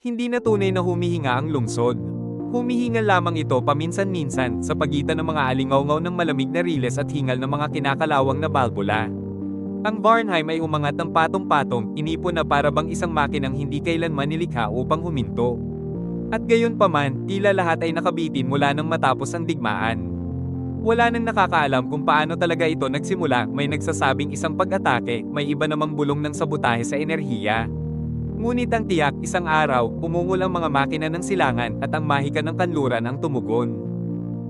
Hindi na tunay na humihinga ang lungsod. Humihinga lamang ito paminsan-minsan sa pagitan ng mga alingawngaw ng malamig na riles at hingal ng mga kinakalawang na balbula. Ang Varnheim ay umangat ng patong-patong, inipon na para bang isang makinang hindi kailanman nilikha upang huminto. At gayon paman, tila lahat ay nakabitin mula nang matapos ang digmaan. Wala nang nakakaalam kung paano talaga ito nagsimula, may nagsasabing isang pag-atake, may iba namang bulong ng sabotahe sa enerhiya. Ngunit ang tiyak, isang araw, umungol ang mga makina ng silangan at ang mahika ng kanluran ang tumugon.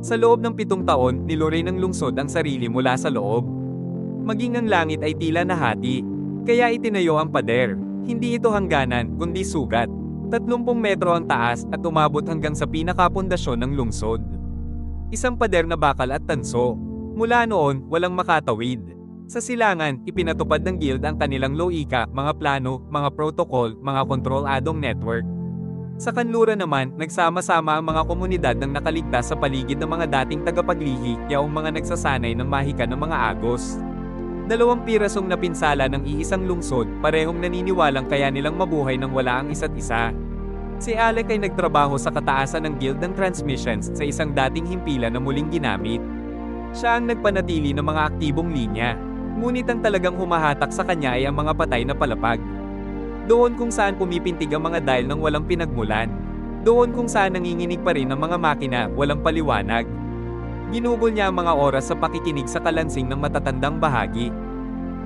Sa loob ng 7 taon, niluray ng lungsod ang sarili mula sa loob. Maging ang langit ay tila nahati. Kaya itinayo ang pader. Hindi ito hangganan, kundi sugat. 30 metro ang taas at umabot hanggang sa pinakapundasyon ng lungsod. Isang pader na bakal at tanso. Mula noon, walang makatawid. Sa silangan, ipinatupad ng guild ang kanilang loika, mga plano, mga protocol, mga kontroladong network. Sa kanluran naman, nagsama-sama ang mga komunidad ng nakaligtas sa paligid ng mga dating tagapaglihi, yaong mga nagsasanay ng mahika ng mga agos. 2 pirasong napinsala ng iisang lungsod, parehong naniniwalang kaya nilang mabuhay nang wala ang isa't isa. Si Alec ay nagtrabaho sa kataasan ng Guild ng Transmissions sa isang dating himpilan na muling ginamit. Siya ang nagpanatili ng mga aktibong linya. Ngunit ang talagang humahatak sa kanya ay ang mga patay na palapag. Doon kung saan pumipintig ang mga dial ng walang pinagmulan. Doon kung saan nanginginig pa rin ang mga makina, walang paliwanag. Ginugol niya ang mga oras sa pakikinig sa kalansing ng matatandang bahagi.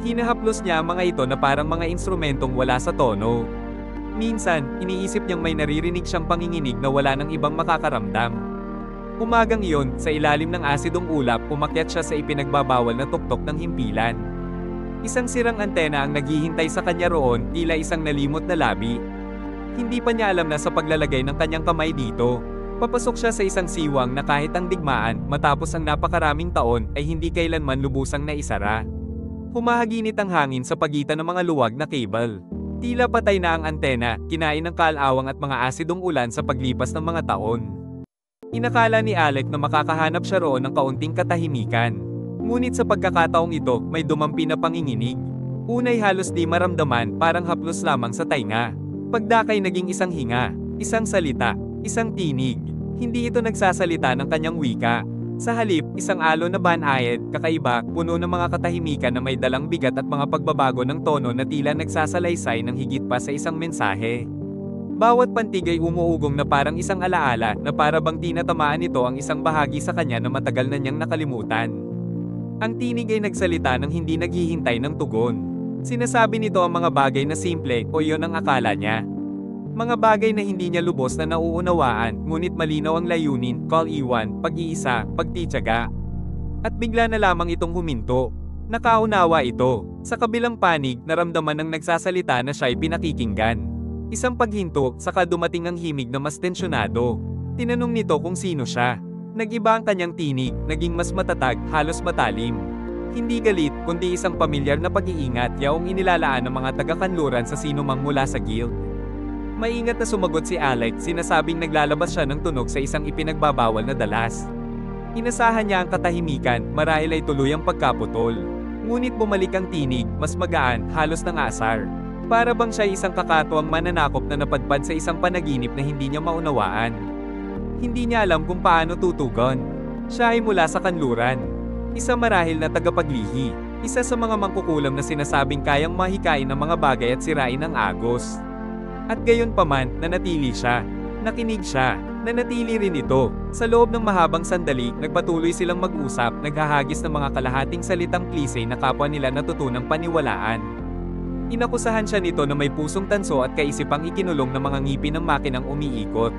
Hinahaplos niya ang mga ito na parang mga instrumentong wala sa tono. Minsan, iniisip niyang may naririnig siyang panginginig na wala ng ibang makakaramdam. Umagang iyon, sa ilalim ng asidong ulap, umakyat siya sa ipinagbabawal na tuktok ng himpilan. Isang sirang antena ang naghihintay sa kanya roon, tila isang nalimot na labi. Hindi pa niya alam na sa paglalagay ng kanyang kamay dito, papasok siya sa isang siwang na kahit ang digmaan, matapos ang napakaraming taon, ay hindi kailanman lubusang naisara. Humahaginit ang hangin sa pagitan ng mga luwag na cable. Tila patay na ang antena, kinain ng kalawang at mga asidong ulan sa paglipas ng mga taon. Inakala ni Alec na makakahanap siya roon ng kaunting katahimikan. Ngunit sa pagkakataong ito, may dumampi na panginginig. Unay halos di maramdaman, parang haplos lamang sa tainga. Pagdakay naging isang hinga, isang salita, isang tinig. Hindi ito nagsasalita ng kanyang wika. Sa halip, isang alon na banayad, kakaiba, puno ng mga katahimikan na may dalang bigat at mga pagbabago ng tono na tila nagsasalaysay ng higit pa sa isang mensahe. Bawat pantig ay umuugong na parang isang alaala na para bang tinatamaan nito ang isang bahagi sa kanya na matagal na niyang nakalimutan. Ang tinig ay nagsalita ng hindi naghihintay ng tugon. Sinasabi nito ang mga bagay na simple o iyon ang akala niya. Mga bagay na hindi niya lubos na nauunawaan, ngunit malinaw ang layunin, kal-iwan, pag-iisa, pagtityaga. At bigla na lamang itong huminto. Nakaunawa ito. Sa kabilang panig, naramdaman ng nagsasalita na siya'y pinakikinggan. Isang paghinto, saka dumating ang himig na mas tensyonado. Tinanong nito kung sino siya. Nag-iba ang kanyang tinig, naging mas matatag, halos matalim. Hindi galit, kundi isang pamilyar na pag-iingat, yaong inilalaan ng mga taga-kanluran sa sinumang mula sa guild. Maingat na sumagot si Alec, sinasabing naglalabas siya ng tunog sa isang ipinagbabawal na dalas. Inasahan niya ang katahimikan, marahil ay tuluyang pagkaputol. Ngunit bumalik ang tinig, mas magaan, halos ng asar. Para bang siya isang kakatuwang mananakop na napadpad sa isang panaginip na hindi niya maunawaan. Hindi niya alam kung paano tutugon. Siya ay mula sa kanluran. Isa marahil na tagapaglihi. Isa sa mga mangkukulam na sinasabing kayang mahikain ang mga bagay at sirain ang agos. At gayon paman, nanatili siya. Nakinig siya. Nanatili rin ito. Sa loob ng mahabang sandali, nagpatuloy silang mag-usap, naghahagis ng mga kalahating salitang klise na kapwa nila natutunang paniwalaan. Inakusahan siya nito na may pusong tanso at kaisipang ikinulong ng mga ngipin ng makinang umiikot.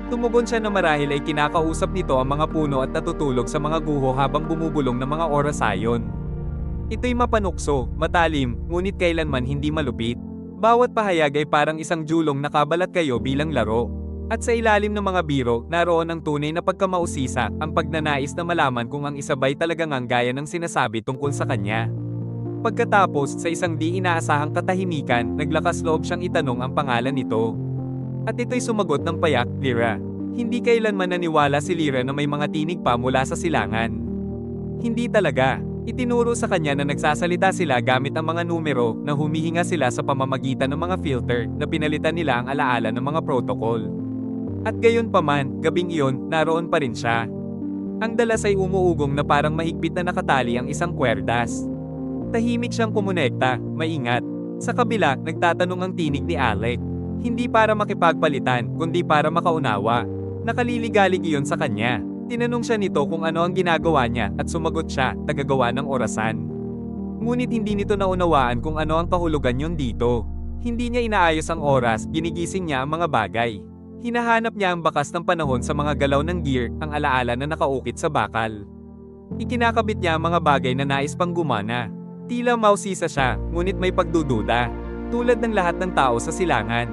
Tumugon siya na marahil ay kinakausap nito ang mga puno at natutulog sa mga guho habang bumubulong ng mga oras ayon. Ito'y mapanukso, matalim, ngunit kailanman hindi malupit. Bawat pahayag ay parang isang julong nakabalat kayo bilang laro. At sa ilalim ng mga biro, naroon ang tunay na pagkamausisa, ang pagnanais na malaman kung ang isabay talagang ang gaya ng sinasabi tungkol sa kanya. Pagkatapos, sa isang di inaasahang katahimikan, naglakas loob siyang itanong ang pangalan nito. At ito'y sumagot ng payak, Lyra. Hindi kailanman naniwala si Lyra na may mga tinig pa mula sa silangan. Hindi talaga. Itinuro sa kanya na nagsasalita sila gamit ang mga numero na humihinga sila sa pamamagitan ng mga filter na pinalitan nila ang alaala ng mga protocol. At gayon pa man, gabing iyon, naroon pa rin siya. Ang dalas ay umuugong na parang mahigpit na nakatali ang isang kwerdas. Tahimik siyang kumonekta, maingat. Sa kabila, nagtatanong ang tinig ni Alec. Hindi para makipagpalitan, kundi para makaunawa. Nakaliligalig iyon sa kanya. Tinanong siya nito kung ano ang ginagawa niya at sumagot siya, tagagawa ng orasan. Ngunit hindi nito naunawaan kung ano ang kahulugan niyon dito. Hindi niya inaayos ang oras, ginigising niya ang mga bagay. Hinahanap niya ang bakas ng panahon sa mga galaw ng gear, ang alaala na nakaukit sa bakal. Ikinakabit niya ang mga bagay na nais pang gumana. Tila mausisa siya, ngunit may pagdududa. Tulad ng lahat ng tao sa silangan.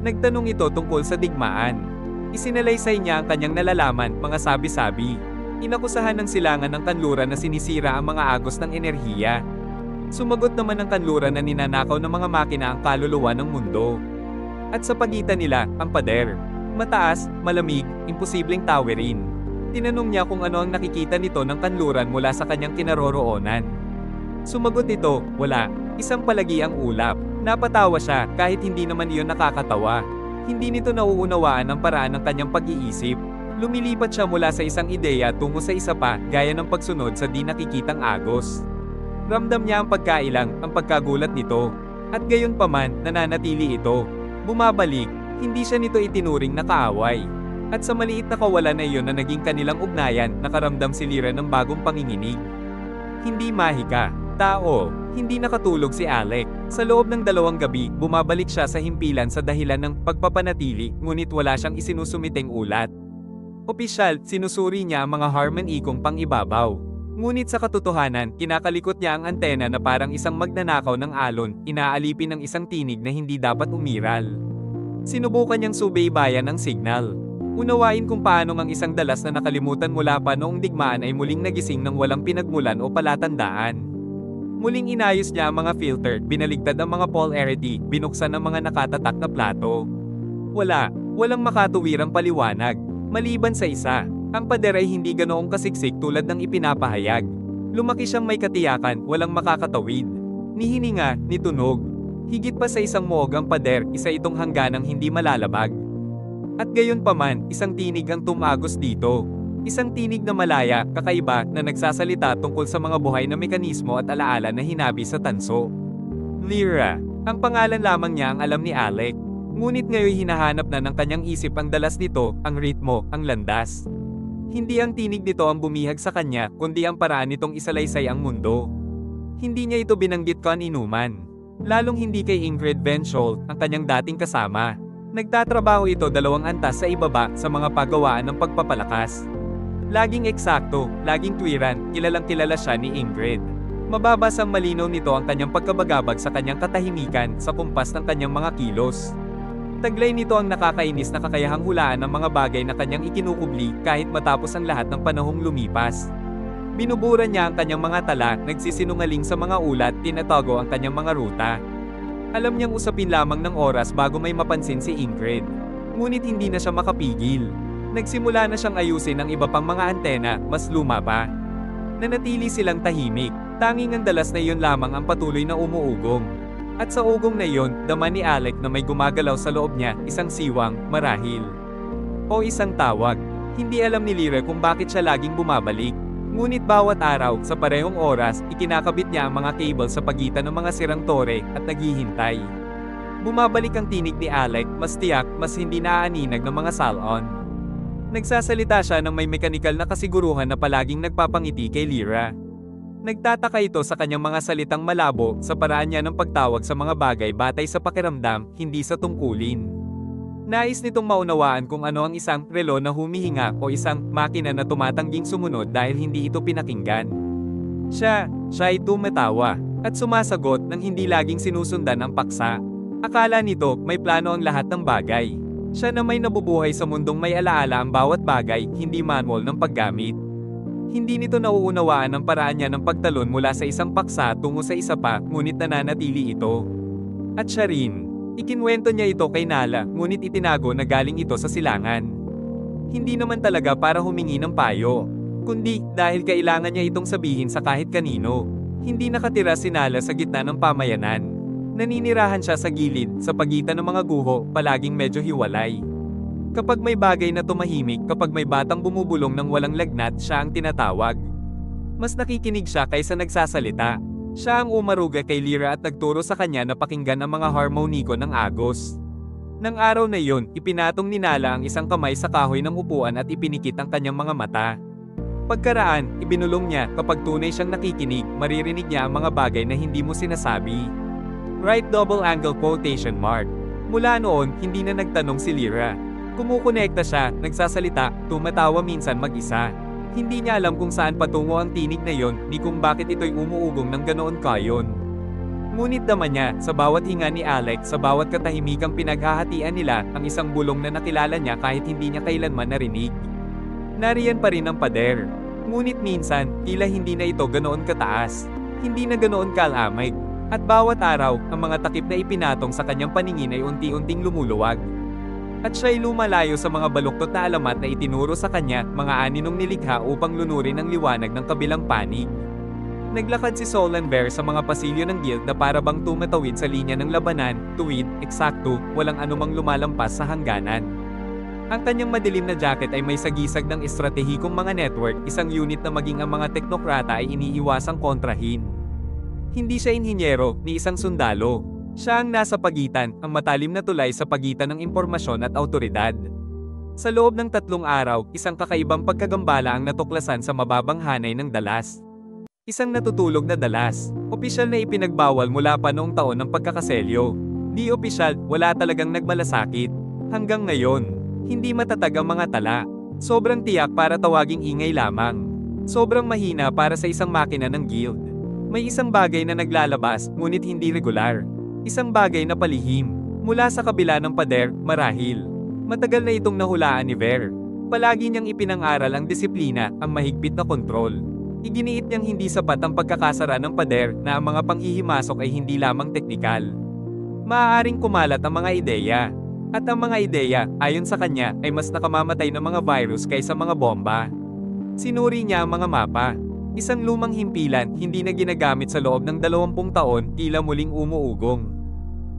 Nagtanong ito tungkol sa digmaan. Isinalaysay niya ang kanyang nalalaman, mga sabi-sabi. Inakusahan ng silangan ng kanluran na sinisira ang mga agos ng enerhiya. Sumagot naman ng kanluran na ninanakaw ng mga makina ang kaluluwa ng mundo. At sa pagitan nila, ang pader. Mataas, malamig, imposibleng tawerin. Tinanong niya kung ano ang nakikita nito ng kanluran mula sa kanyang kinaroroonan. Sumagot ito, wala. Isang palagi ang ulap. Napatawa siya, kahit hindi naman iyon nakakatawa. Hindi nito nauunawaan ang paraan ng kanyang pag-iisip. Lumilipat siya mula sa isang ideya tungo sa isa pa, gaya ng pagsunod sa di nakikitang agos. Ramdam niya ang pagkailang, ang pagkagulat nito. At gayon pa man, nananatili ito. Bumabalik, hindi siya nito itinuring na kaaway. At sa maliit na kawalan na iyon na naging kanilang ugnayan, nakaramdam si Lyra ng bagong panginginig. Hindi mahika. Tao, hindi nakatulog si Alec. Sa loob ng 2 gabi, bumabalik siya sa himpilan sa dahilan ng pagpapanatili, ngunit wala siyang isinusumiteng ulat. Opisyal, sinusuri niya ang mga Harmon ikong pang-ibabaw. Ngunit sa katotohanan, kinakalikot niya ang antena na parang isang magnanakaw ng alon, inaalipin ng isang tinig na hindi dapat umiral. Sinubukan niyang subaybayan ang signal. Unawain kung paano ang isang dalas na nakalimutan mula pa noong digmaan ay muling nagising ng walang pinagmulan o palatandaan. Muling inayos niya ang mga filter, binaligtad ang mga polarity, binuksan ang mga nakatatak na plato. Walang makatuwirang paliwanag. Maliban sa isa, ang pader ay hindi ganoong kasiksik tulad ng ipinapahayag. Lumaki siyang may katiyakan, walang makakatawid. Ni hininga, ni tunog. Higit pa sa isang muog ang pader, isa itong hangganang hindi malalabag. At gayon pa man, isang tinig ang tumagos dito. Isang tinig na malaya, kakaiba, na nagsasalita tungkol sa mga buhay na mekanismo at alaala na hinabi sa tanso. Lyra. Ang pangalan lamang niya ang alam ni Alec. Ngunit ngayon hinahanap na ng kanyang isip ang dalas nito, ang ritmo, ang landas. Hindi ang tinig nito ang bumihag sa kanya, kundi ang paraan nitong isalaysay ang mundo. Hindi niya ito binanggit kan-inuman. Lalong hindi kay Ingrid Vensholt, ang kanyang dating kasama. Nagtatrabaho ito 2 antas sa ibaba sa mga pagawaan ng pagpapalakas. Laging eksakto, laging tuwiran, kilalang kilala siya ni Ingrid. Mababasang malinaw nito ang kanyang pagkabagabag sa kanyang katahimikan sa kumpas ng kanyang mga kilos. Taglay nito ang nakakainis na kakayahang hulaan ng mga bagay na kanyang ikinukubli kahit matapos ang lahat ng panahong lumipas. Binubura niya ang kanyang mga tala, nagsisinungaling sa mga ulat, tinatago ang kanyang mga ruta. Alam niyang usapin lamang ng oras bago may mapansin si Ingrid. Ngunit hindi na siya makapigil. Nagsimula na siyang ayusin ang iba pang mga antena, mas luma pa. Nanatili silang tahimik, tanging ang dalas na iyon lamang ang patuloy na umuugong. At sa ugong na iyon, dama ni Alec na may gumagalaw sa loob niya, isang siwang, marahil. O isang tawag. Hindi alam ni Lyra kung bakit siya laging bumabalik. Ngunit bawat araw, sa parehong oras, ikinakabit niya ang mga cable sa pagitan ng mga sirang tore, at naghihintay. Bumabalik ang tinig ni Alec, mas tiyak, mas hindi naaaninag ng mga salon. Nagsasalita siya ng may mekanikal na kasiguruhan na palaging nagpapangiti kay Lyra. Nagtataka ito sa kanyang mga salitang malabo, sa paraan niya ng pagtawag sa mga bagay batay sa pakiramdam, hindi sa tungkulin. Nais nitong maunawaan kung ano ang isang relo na humihinga o isang makina na tumatangging sumunod dahil hindi ito pinakinggan. Siya ay tumatawa, at sumasagot nang hindi laging sinusundan ang paksa. Akala nito may plano ang lahat ng bagay. Siya na may nabubuhay sa mundong may alaala ang bawat bagay, hindi manual ng paggamit. Hindi nito nauunawaan ang paraan niya ng pagtalon mula sa isang paksa tungo sa isa pa, ngunit nananatili ito. At siya rin. Ikinwento niya ito kay Nala, ngunit itinago na galing ito sa silangan. Hindi naman talaga para humingi ng payo. kundi dahil kailangan niya itong sabihin sa kahit kanino. Hindi nakatira si Nala sa gitna ng pamayanan. Naninirahan siya sa gilid, sa pagitan ng mga guho, palaging medyo hiwalay. Kapag may bagay na tumahimik, kapag may batang bumubulong ng walang lagnat, siya ang tinatawag. Mas nakikinig siya kaysa nagsasalita. Siya ang umaruga kay Lyra at nagturo sa kanya na pakinggan ang mga harmoniko ng Agos. Nang araw na iyon, ipinatong ni Nala ang isang kamay sa kahoy ng upuan at ipinikit ang kanyang mga mata. Pagkaraan, ibinulong niya, kapag tunay siyang nakikinig, maririnig niya ang mga bagay na hindi mo sinasabi. Right double angle quotation mark. Mula noon, hindi na nagtanong si Lyra. Kumukonekta siya, nagsasalita, tumatawa minsan mag-isa. Hindi niya alam kung saan patungo ang tinig na yon, ni kung bakit ito'y umuugong ng ganoon kayon. Ngunit dama niya, sa bawat hinga ni Alex, sa bawat katahimikang pinaghahatian nila, ang isang bulong na nakilala niya kahit hindi niya kailanman narinig. Nariyan pa rin ang pader. Ngunit minsan, tila hindi na ito ganoon kataas. Hindi na ganoon kalamig. At bawat araw, ang mga takip na ipinatong sa kanyang paningin ay unti-unting lumuluwag. At siya'y lumalayo sa mga baluktot na alamat na itinuro sa kanya, mga aninong nilikha upang lunurin ang liwanag ng kabilang panig. Naglakad si Solanver sa mga pasilyo ng guild na para bang tumatawid sa linya ng labanan, tuwid, eksakto, walang anumang lumalampas sa hangganan. Ang kanyang madilim na jacket ay may sagisag ng estratehikong mga network, isang unit na maging ang mga teknokrata ay iniiwasang kontrahin. Hindi siya inhinyero, ni isang sundalo. Siya ang nasa pagitan, ang matalim na tulay sa pagitan ng impormasyon at awtoridad. Sa loob ng 3 araw, isang kakaibang pagkagambala ang natuklasan sa mababang hanay ng Dalas. Isang natutulog na dalas. Opisyal na ipinagbawal mula pa noong taon ng pagkakaselyo. Di opisyal, wala talagang nagmalasakit. Hanggang ngayon, hindi matatag ang mga tala. Sobrang tiyak para tawaging ingay lamang. Sobrang mahina para sa isang makina ng guild. May isang bagay na naglalabas, ngunit hindi regular. Isang bagay na palihim. Mula sa kabila ng pader, marahil. Matagal na itong nahulaan ni Ver. Palagi niyang ipinang-aral ang disiplina, ang mahigpit na kontrol. Iginiit niyang hindi sapat ang pagkakasara ng pader na ang mga panghihimasok ay hindi lamang teknikal. Maaaring kumalat ang mga ideya. At ang mga ideya, ayon sa kanya, ay mas nakamamatay ng mga virus kaysa mga bomba. Sinuri niya ang mga mapa. Isang lumang himpilan, hindi na ginagamit sa loob ng 20 taon, tila muling umuugong.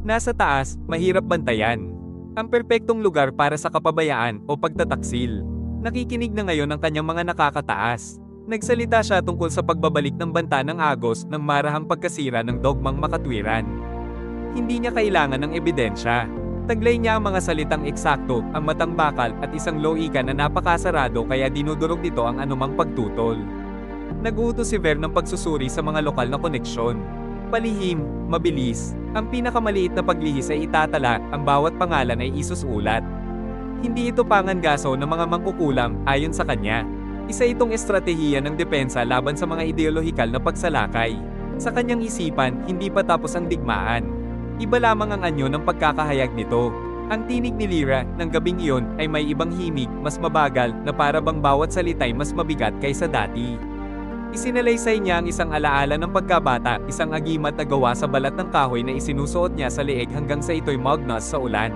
Nasa taas, mahirap bantayan. Ang perpektong lugar para sa kapabayaan o pagtataksil. Nakikinig na ngayon ang kanyang mga nakakataas. Nagsalita siya tungkol sa pagbabalik ng banta ng Agos ng marahang pagkasira ng dogmang makatwiran. Hindi niya kailangan ng ebidensya. Taglay niya ang mga salitang eksakto, ang matang bakal at isang loika na napakasarado kaya dinudurog nito ang anumang pagtutol. Nag-uutos si Ver ng pagsusuri sa mga lokal na koneksyon. Palihim, mabilis, ang pinakamaliit na paglihis ay itatala, ang bawat pangalan ay isusulat. Hindi ito pangangaso ng mga mangkukulam, ayon sa kanya. Isa itong estratehiya ng depensa laban sa mga ideolohikal na pagsalakay. Sa kanyang isipan, hindi pa tapos ang digmaan. Iba lamang ang anyo ng pagkakahayag nito. Ang tinig ni Lyra, ng gabing iyon, ay may ibang himig, mas mabagal, na para bang bawat salita'y mas mabigat kaysa dati. Isinalaysay niya ang isang alaala ng pagkabata, isang agimat na gawa sa balat ng kahoy na isinusuot niya sa leeg hanggang sa ito'y magnas sa ulan.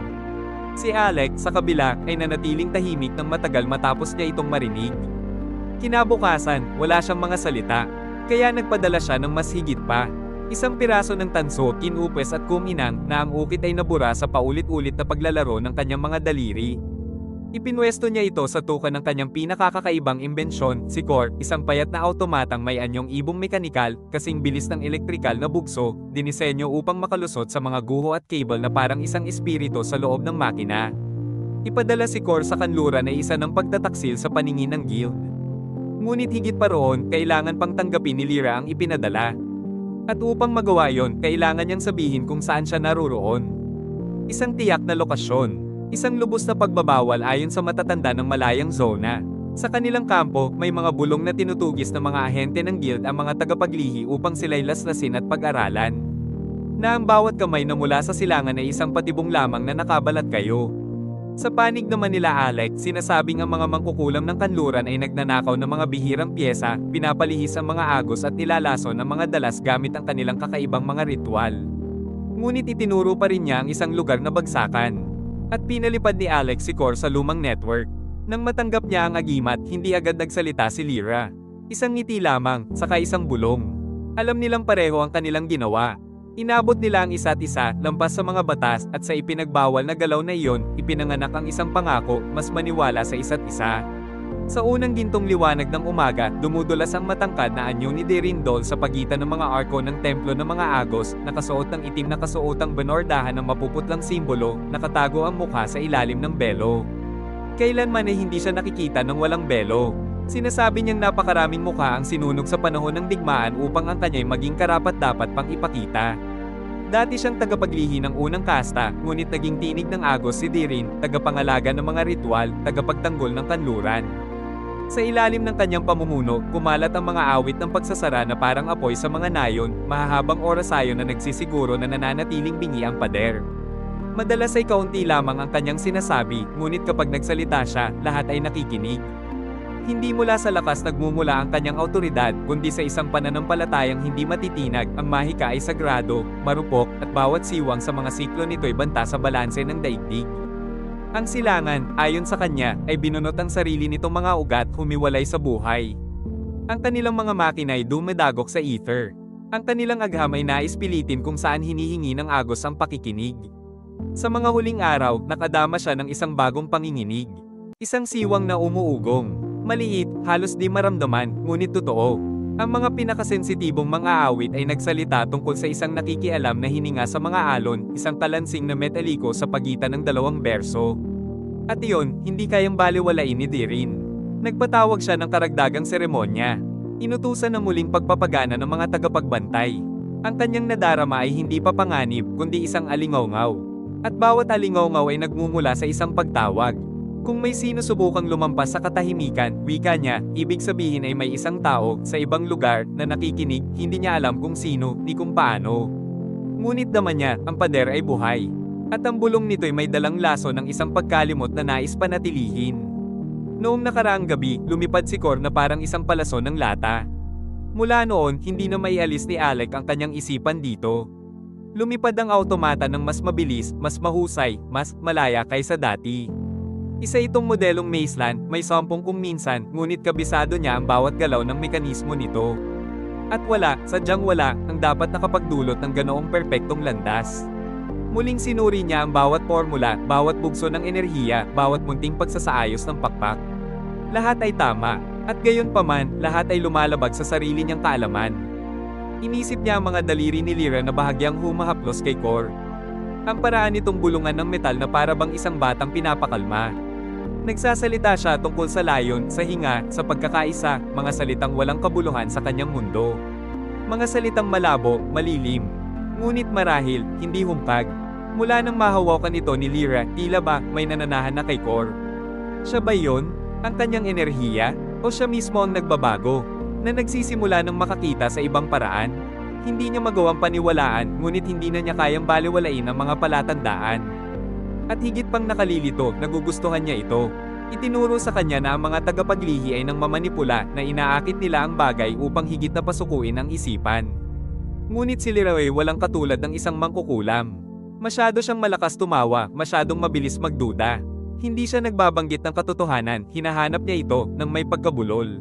Si Alex, sa kabila, ay nanatiling tahimik ng matagal matapos niya itong marinig. Kinabukasan, wala siyang mga salita, kaya nagpadala siya ng mas higit pa. Isang piraso ng tanso, kinupes at kuminang na ang ukit ay nabura sa paulit-ulit na paglalaro ng kanyang mga daliri. Ipinwesto niya ito sa tuka ng kanyang pinakakakaibang imbensyon, si Cor, isang payat na automatang may anyong ibong mekanikal, kasing bilis ng elektrikal na bugso, dinisenyo upang makalusot sa mga guho at cable na parang isang espiritu sa loob ng makina. Ipadala si Cor sa kanluran ay isa ng pagtataksil sa paningin ng guild. Ngunit higit pa roon, kailangan pang tanggapin ni Lyra ang ipinadala. At upang magawa yon, kailangan niyang sabihin kung saan siya naroroon. Isang tiyak na lokasyon. Isang lubos na pagbabawal ayon sa matatanda ng malayang zona. Sa kanilang kampo, may mga bulong na tinutugis ng mga ahente ng guild ang mga tagapaglihi upang sila'y laslasin at pag-aralan. Na ang bawat kamay na mula sa silangan ay isang patibong lamang na nakabalat kayo. Sa panig naman nila Alex, sinasabing ang mga mangkukulam ng kanluran ay nagnanakaw ng mga bihirang pyesa, pinapalihis ang mga agos at nilalason ang mga dalas gamit ang kanilang kakaibang mga ritual. Ngunit itinuro pa rin niya ang isang lugar na bagsakan. At pinalipad ni Alex si Cor sa lumang network. Nang matanggap niya ang agimat, hindi agad nagsalita si Lyra. Isang ngiti lamang, saka isang bulong. Alam nilang pareho ang kanilang ginawa. Inabot nila ang isa't isa, lampas sa mga batas, at sa ipinagbawal na galaw na iyon, ipinanganak ang isang pangako, mas maniwala sa isa't isa. Sa unang gintong liwanag ng umaga, dumudulas ang matangkad na anyo ni Dirindol sa pagitan ng mga arko ng templo ng mga Agos, nakasuot ng itim na kasuotang banordahan ng mapuputlang simbolo, nakatago ang mukha sa ilalim ng belo. Kailanman ay hindi siya nakikita ng walang belo. Sinasabi niyang napakaraming mukha ang sinunog sa panahon ng digmaan upang ang kanya'y maging karapat-dapat pang ipakita. Dati siyang tagapaglihi ng unang kasta, ngunit naging tinig ng Agos si Dirin, tagapangalaga ng mga ritual, tagapagtanggol ng kanluran. Sa ilalim ng kanyang pamumuno, kumalat ang mga awit ng pagsasara na parang apoy sa mga nayon, mahahabang orasayon na nagsisiguro na nananatiling bingi ang pader. Madalas ay kaunti lamang ang kanyang sinasabi, ngunit kapag nagsalita siya, lahat ay nakikinig. Hindi mula sa lakas nagmumula ang kanyang awtoridad, kundi sa isang pananampalatayang hindi matitinag, ang mahika ay sagrado, marupok, at bawat siwang sa mga siklo nito'y banta sa balanse ng daigdig. Ang silangan, ayon sa kanya, ay binunot ang sarili nitong mga ugat humiwalay sa buhay. Ang kanilang mga makina ay dumedagok sa ether. Ang kanilang agham ay nais pilitin kung saan hinihingi ng Agos ang pakikinig. Sa mga huling araw, nakadama siya ng isang bagong panginginig. Isang siwang na umuugong. Maliit, halos di maramdaman, ngunit totoo. Ang mga pinakasensitibong mga awit ay nagsalita tungkol sa isang nakikialam na hininga sa mga alon, isang kalansing na metaliko sa pagitan ng dalawang berso. At iyon, hindi kayang baliwalain ni Dirin. Nagpatawag siya ng karagdagang seremonya. Inutusan na muling pagpapagana ng mga tagapagbantay. Ang kanyang nadarama ay hindi pa panganib, kundi isang alingawngaw. At bawat alingawngaw ay nagmumula sa isang pagtawag. Kung may sino subukang lumampas sa katahimikan, wika niya, ibig sabihin ay may isang tao, sa ibang lugar, na nakikinig, hindi niya alam kung sino, ni kung paano. Ngunit naman niya, ang pader ay buhay. At ang bulong nito'y may dalang laso ng isang pagkalimot na nais panatilihin. Noong nakaraang gabi, lumipad si Cor na parang isang palaso ng lata. Mula noon, hindi na maialis ni Alec ang kanyang isipan dito. Lumipad ang automata ng mas mabilis, mas mahusay, mas malaya kaysa dati. Isa itong modelong Mazeland, may 10 kung minsan, ngunit kabisado niya ang bawat galaw ng mekanismo nito. At wala, sadyang wala, ang dapat nakapagdulot ng ganoong perpektong landas. Muling sinuri niya ang bawat formula, bawat bugso ng enerhiya, bawat munting pagsasaayos ng pakpak. Lahat ay tama, at gayon paman, lahat ay lumalabag sa sarili niyang kaalaman. Inisip niya ang mga daliri ni Lyra na bahagyang humahaplos kay Cor. Ang paraan nitong bulungan ng metal na para bang isang batang pinapakalma. Nagsasalita siya tungkol sa layon, sa hinga, sa pagkakaisa, mga salitang walang kabuluhan sa kanyang mundo. Mga salitang malabo, malilim. Ngunit marahil, hindi humpag. Mula nang mahawakan ito ni Lyra, tila ba may nananahan na kay Cor. Siya ba yun? Ang kanyang enerhiya? O siya mismo ang nagbabago? Na nagsisimula ng makakita sa ibang paraan? Hindi niya magawang paniwalaan, ngunit hindi na niya kayang baliwalain ang mga palatandaan. At higit pang nakalilito, nagugustuhan niya ito. Itinuro sa kanya na ang mga tagapaglihi ay nang mamanipula na inaakit nila ang bagay upang higit na pasukuin ang isipan. Ngunit si Lyra ay walang katulad ng isang mangkukulam. Masyado siyang malakas tumawa, masyadong mabilis magduda. Hindi siya nagbabanggit ng katotohanan, hinahanap niya ito ng may pagkabulol.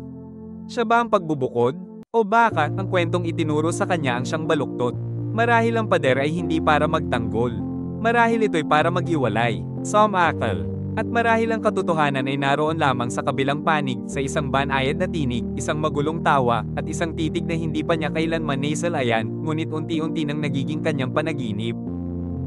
Siya ba ang pagbubukod? O baka, ang kwentong itinuro sa kanya ang siyang baluktot? Marahil ang pader ay hindi para magtanggol. Marahil ito'y para maghiwalay, sumakal. At marahil ang katotohanan ay naroon lamang sa kabilang panig, sa isang banayad na tinig, isang magulong tawa, at isang titig na hindi pa niya kailanman nasalayan, ngunit unti-unti nang nagiging kanyang panaginip.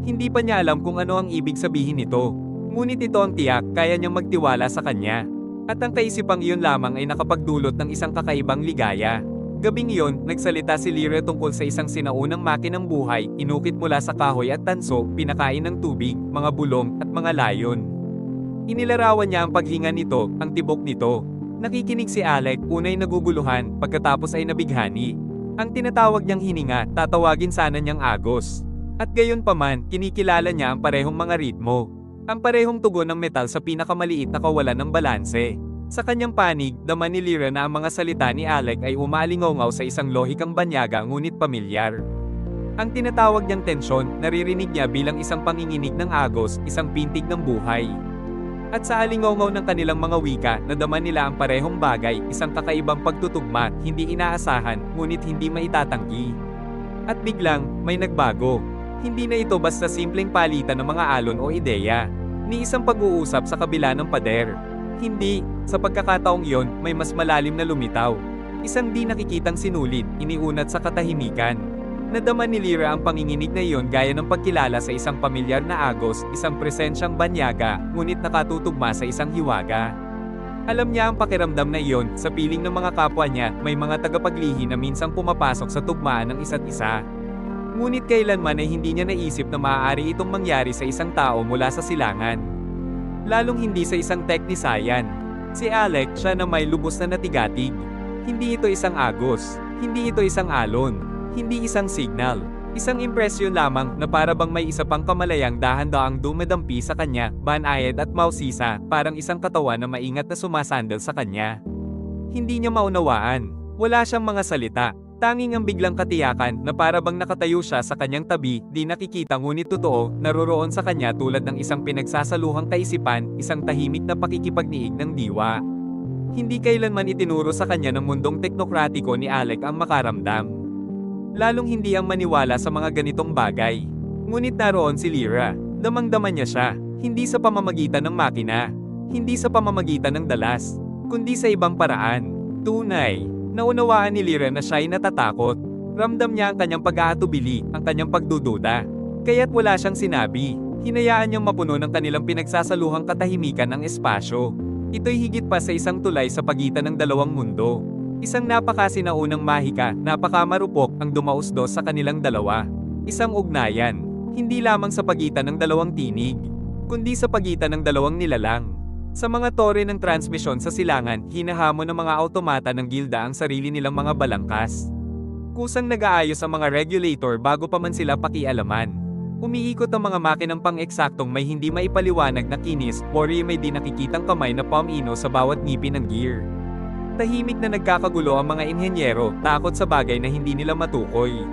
Hindi pa niya alam kung ano ang ibig sabihin nito. Ngunit ito ang tiyak, kaya niyang magtiwala sa kanya. At ang kaisipang iyon lamang ay nakapagdulot ng isang kakaibang ligaya. Gabing iyon, nagsalita si Lyra tungkol sa isang sinaunang makinang buhay, inukit mula sa kahoy at tanso, pinakain ng tubig, mga bulong, at mga layon. Inilarawan niya ang paghinga nito, ang tibok nito. Nakikinig si Alec, unay naguguluhan, pagkatapos ay nabighani. Ang tinatawag niyang hininga, tatawagin sana niyang Agos. At gayon paman, kinikilala niya ang parehong mga ritmo. Ang parehong tugon ng metal sa pinakamaliit na kawalan ng balanse. Sa kanyang panig, dama ni Lyra na ang mga salita ni Alec ay umaalingawngaw sa isang lohikang banyaga ngunit pamilyar. Ang tinatawag niyang tensyon, naririnig niya bilang isang panginginig ng Agos, isang pintig ng buhay. At sa alingaw ng kanilang mga wika, nadama nila ang parehong bagay, isang kakaibang pagtutugma, hindi inaasahan, ngunit hindi maitatanggi. At biglang, may nagbago. Hindi na ito basta simpleng palitan ng mga alon o ideya, ni isang pag-uusap sa kabila ng pader. Hindi, sa pagkakataong iyon, may mas malalim na lumitaw. Isang di nakikitang sinulit, iniunat sa katahimikan. Nadama ni Lyra ang panginginig na iyon gaya ng pagkilala sa isang pamilyar na agos, isang presensyang banyaga, ngunit nakatutugma sa isang hiwaga. Alam niya ang pakiramdam na iyon, sa piling ng mga kapwa niya, may mga tagapaglihi na minsang pumapasok sa tugmaan ng isa't isa. Ngunit kailanman ay hindi niya naisip na maaari itong mangyari sa isang tao mula sa silangan. Lalong hindi sa isang teknisayan. Si Alec, siya na may lubos na natigatig. Hindi ito isang agos, hindi ito isang alon. Hindi isang signal. Isang impresyon lamang na para bang may isa pang kamalayang dahan-daang dumadampi sa kanya, banayad at mausisa, parang isang katawan na maingat na sumasandal sa kanya. Hindi niya maunawaan. Wala siyang mga salita. Tanging ang biglang katiyakan na para bang nakatayo siya sa kanyang tabi, di nakikita ngunit totoo, naroroon sa kanya tulad ng isang pinagsasaluhang kaisipan, isang tahimik na pakikipagniig ng diwa. Hindi kailanman itinuro sa kanya ng mundong teknokratiko ni Alec ang makaramdam. Lalong hindi ang maniwala sa mga ganitong bagay. Ngunit naroon si Lyra. Damang-dama niya siya, hindi sa pamamagitan ng makina, hindi sa pamamagitan ng dalas, kundi sa ibang paraan. Tunay, naunawaan ni Lyra na siya'y natatakot. Ramdam niya ang kanyang pag-aatubili, ang kanyang pagdududa. Kaya't wala siyang sinabi. Hinayaan niyang mapuno ng kanilang pinagsasaluhang katahimikan ang espasyo. Ito'y higit pa sa isang tulay sa pagitan ng dalawang mundo. Isang napakasinaunang mahika, napakamarupok ang dumausdos sa kanilang dalawa. Isang ugnayan, hindi lamang sa pagitan ng dalawang tinig, kundi sa pagitan ng dalawang nilalang. Sa mga tore ng transmisyon sa silangan, hinahamon ng mga automata ng gilda ang sarili nilang mga balangkas. Kusang nag-aayos ang mga regulator bago pa man sila pakialaman. Umiikot ang mga makinang pang-eksaktong may hindi maipaliwanag na kinis, pori may di nakikitang kamay na palm-ino sa bawat ngipin ng gear. Tahimik na nagkakagulo ang mga inhenyero, takot sa bagay na hindi nila matukoy.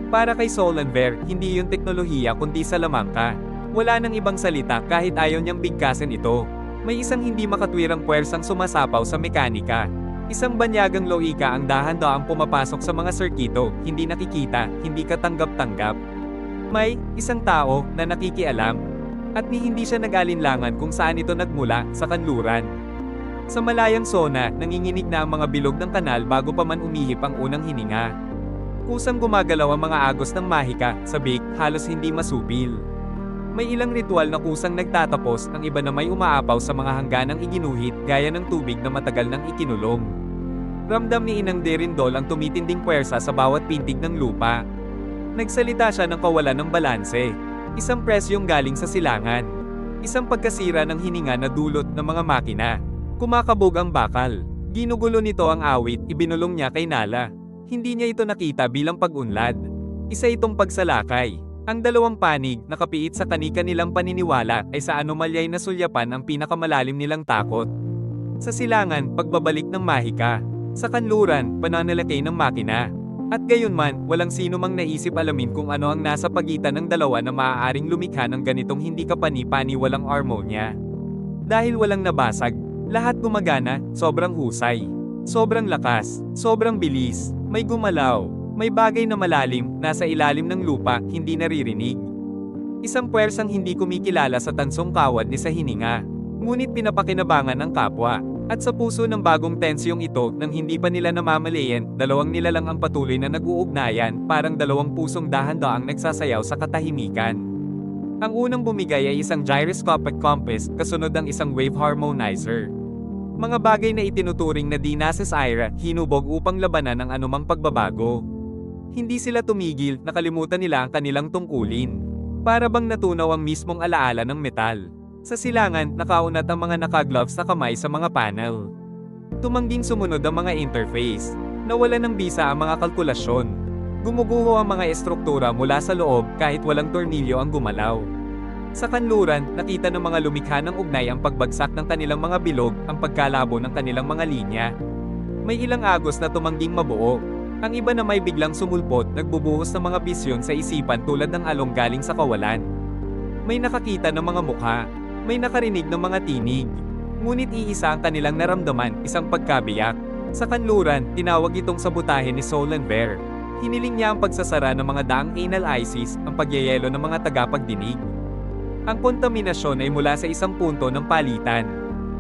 Para kay Solanver, hindi yun teknolohiya kundi salamangka. Wala nang ibang salita kahit ayaw niyang bigkasin ito. May isang hindi makatwirang puwersang sumasapaw sa mekanika. Isang banyagang loika ang dahan-daang pumapasok sa mga sirkito, hindi nakikita, hindi katanggap-tanggap. May isang tao na nakikialam. At ni hindi siya nag-alinlangan kung saan ito nagmula, sa kanluran. Sa malayang sona, nanginginig na ang mga bilog ng kanal bago pa man umihip ang unang hininga. Kusang gumagalaw ang mga agos ng mahika, sabik, halos hindi masupil. May ilang ritual na kusang nagtatapos, ang iba na may umaapaw sa mga hangganang iginuhit, gaya ng tubig na matagal nang ikinulong. Ramdam ni Inang Derindol ang tumitinding puwersa sa bawat pintig ng lupa. Nagsalita siya ng kawalan ng balanse. Isang presyong galing sa silangan. Isang pagkasira ng hininga na dulot ng mga makina. Kumakabog ang bakal. Ginugulo nito ang awit, ibinulong niya kay Nala. Hindi niya ito nakita bilang pag-unlad. Isa itong pagsalakay. Ang dalawang panig, nakapiit sa kani-kanilang paniniwala, ay sa anomalya'y nasulyapan ang pinakamalalim nilang takot. Sa silangan, pagbabalik ng mahika. Sa kanluran, pananalakay ng makina. At gayunman, walang sino mang naisip alamin kung ano ang nasa pagitan ng dalawa na maaaring lumikha ng ganitong hindi kapani-paniwalang harmonya. Dahil walang nabasag, lahat gumagana, sobrang husay. Sobrang lakas, sobrang bilis, may gumalaw, may bagay na malalim, nasa ilalim ng lupa, hindi naririnig. Isang puwersang hindi kumikilala sa tansong kawad ni sa hininga, ngunit pinapakinabangan ng kapwa. At sa puso ng bagong tensyong ito, nang hindi pa nila namamalayan, dalawang nilalang ang patuloy na nag-uugnayan, parang dalawang pusong dahan-daang nagsasayaw sa katahimikan. Ang unang bumigay ay isang gyroscopic compass, kasunod ang isang wave harmonizer. Mga bagay na itinuturing na di nasa Ira, hinubog upang labanan ang anumang pagbabago. Hindi sila tumigil, nakalimutan nila ang kanilang tungkulin. Para bang natunaw ang mismong alaala ng metal. Sa silangan, nakaunat ang mga nakagloves na kamay sa mga panel. Tumangging sumunod ang mga interface. Nawala ng bisa ang mga kalkulasyon. Gumuguho ang mga estruktura mula sa loob kahit walang tornilyo ang gumalaw. Sa kanluran, nakita ng mga lumikha ng ugnay ang pagbagsak ng kanilang mga bilog, ang pagkalabo ng kanilang mga linya. May ilang agos na tumangging mabuo. Ang iba na may biglang sumulpot, nagbubuhos ng mga bisyon sa isipan tulad ng along galing sa kawalan. May nakakita ng mga mukha. May nakarinig ng mga tinig. Ngunit iisa ang kanilang naramdaman, isang pagkabiyak. Sa kanluran, tinawag itong sabotahe ni Solenver. Hiniling niya ang pagsasara ng mga daang anal ICs, ang pagyayelo ng mga tagapagdinig. Ang kontaminasyon ay mula sa isang punto ng palitan.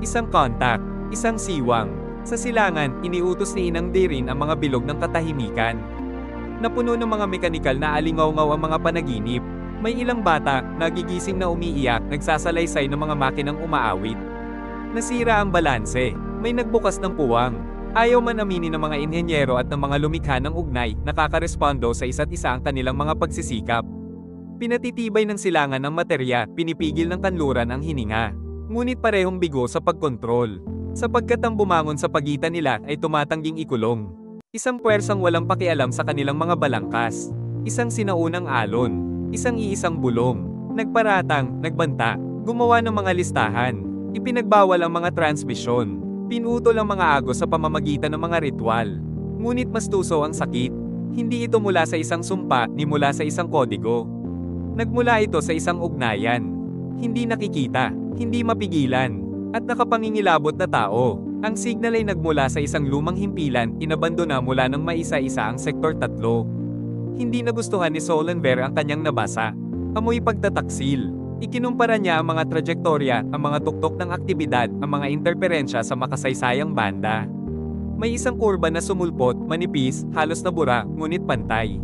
Isang kontak, isang siwang. Sa silangan, iniutos ni Inang Darin ang mga bilog ng katahimikan. Napuno ng mga mekanikal na alingaw-ngaw ang mga panaginip. May ilang bata, nagigising na umiiyak, nagsasalaysay ng mga makinang umaawit. Nasira ang balanse, may nagbukas ng puwang. Ayaw man aminin ng mga inhenyero at ng mga lumikha ng ugnay, nakakarespondo sa isa't isa ang kanilang mga pagsisikap. Pinatitibay ng silangan ang materya, pinipigil ng kanluran ang hininga. Ngunit parehong bigo sa pagkontrol. Sapagkat ang bumangon sa pagitan nila ay tumatangging ikulong. Isang puwersang walang pakialam sa kanilang mga balangkas. Isang sinaunang alon. Isang bulong. Nagparatang, nagbanta. Gumawa ng mga listahan. Ipinagbawal ang mga transmisyon. Pinutol ang mga agos sa pamamagitan ng mga ritual. Ngunit mas tuso ang sakit. Hindi ito mula sa isang sumpa ni mula sa isang kodigo. Nagmula ito sa isang ugnayan. Hindi nakikita, hindi mapigilan, at nakapangingilabot na tao. Ang signal ay nagmula sa isang lumang himpilan, inabandona mula ng maisa-isa ang Sektor 3. Hindi nagustuhan ni Solenver ang kanyang nabasa. Amoy pagtataksil. Ikinumpara niya ang mga trajektorya, ang mga tuktok ng aktibidad, ang mga interferensya sa makasaysayang banda. May isang kurba na sumulpot, manipis, halos nabura, ngunit pantay.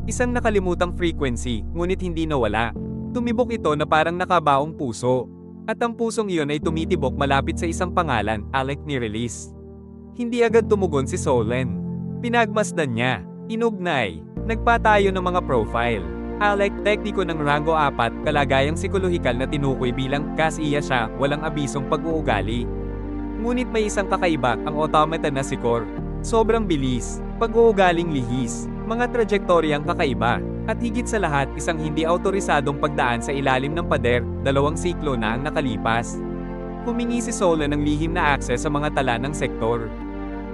Isang nakalimutang frequency, ngunit hindi nawala. Tumibok ito na parang nakabaong puso. At ang pusong iyon ay tumitibok malapit sa isang pangalan, Alec ni-release. Hindi agad tumugon si Solen. Pinagmasdan niya, inugnay, nagpatayo ng mga profile. Alec, tekniko ng rango 4, kalagayang psikolohikal na tinukoy bilang kas-iya siya, walang abisong pag-uugali. Ngunit may isang kakaiba, ang automata na si Cor. Sobrang bilis, pag-uugaling lihis, mga trajektoryang kakaiba, at higit sa lahat isang hindi autorisadong pagdaan sa ilalim ng pader, 2 siklo na ang nakalipas. Humingi si Solen ng lihim na akses sa mga tala ng sektor.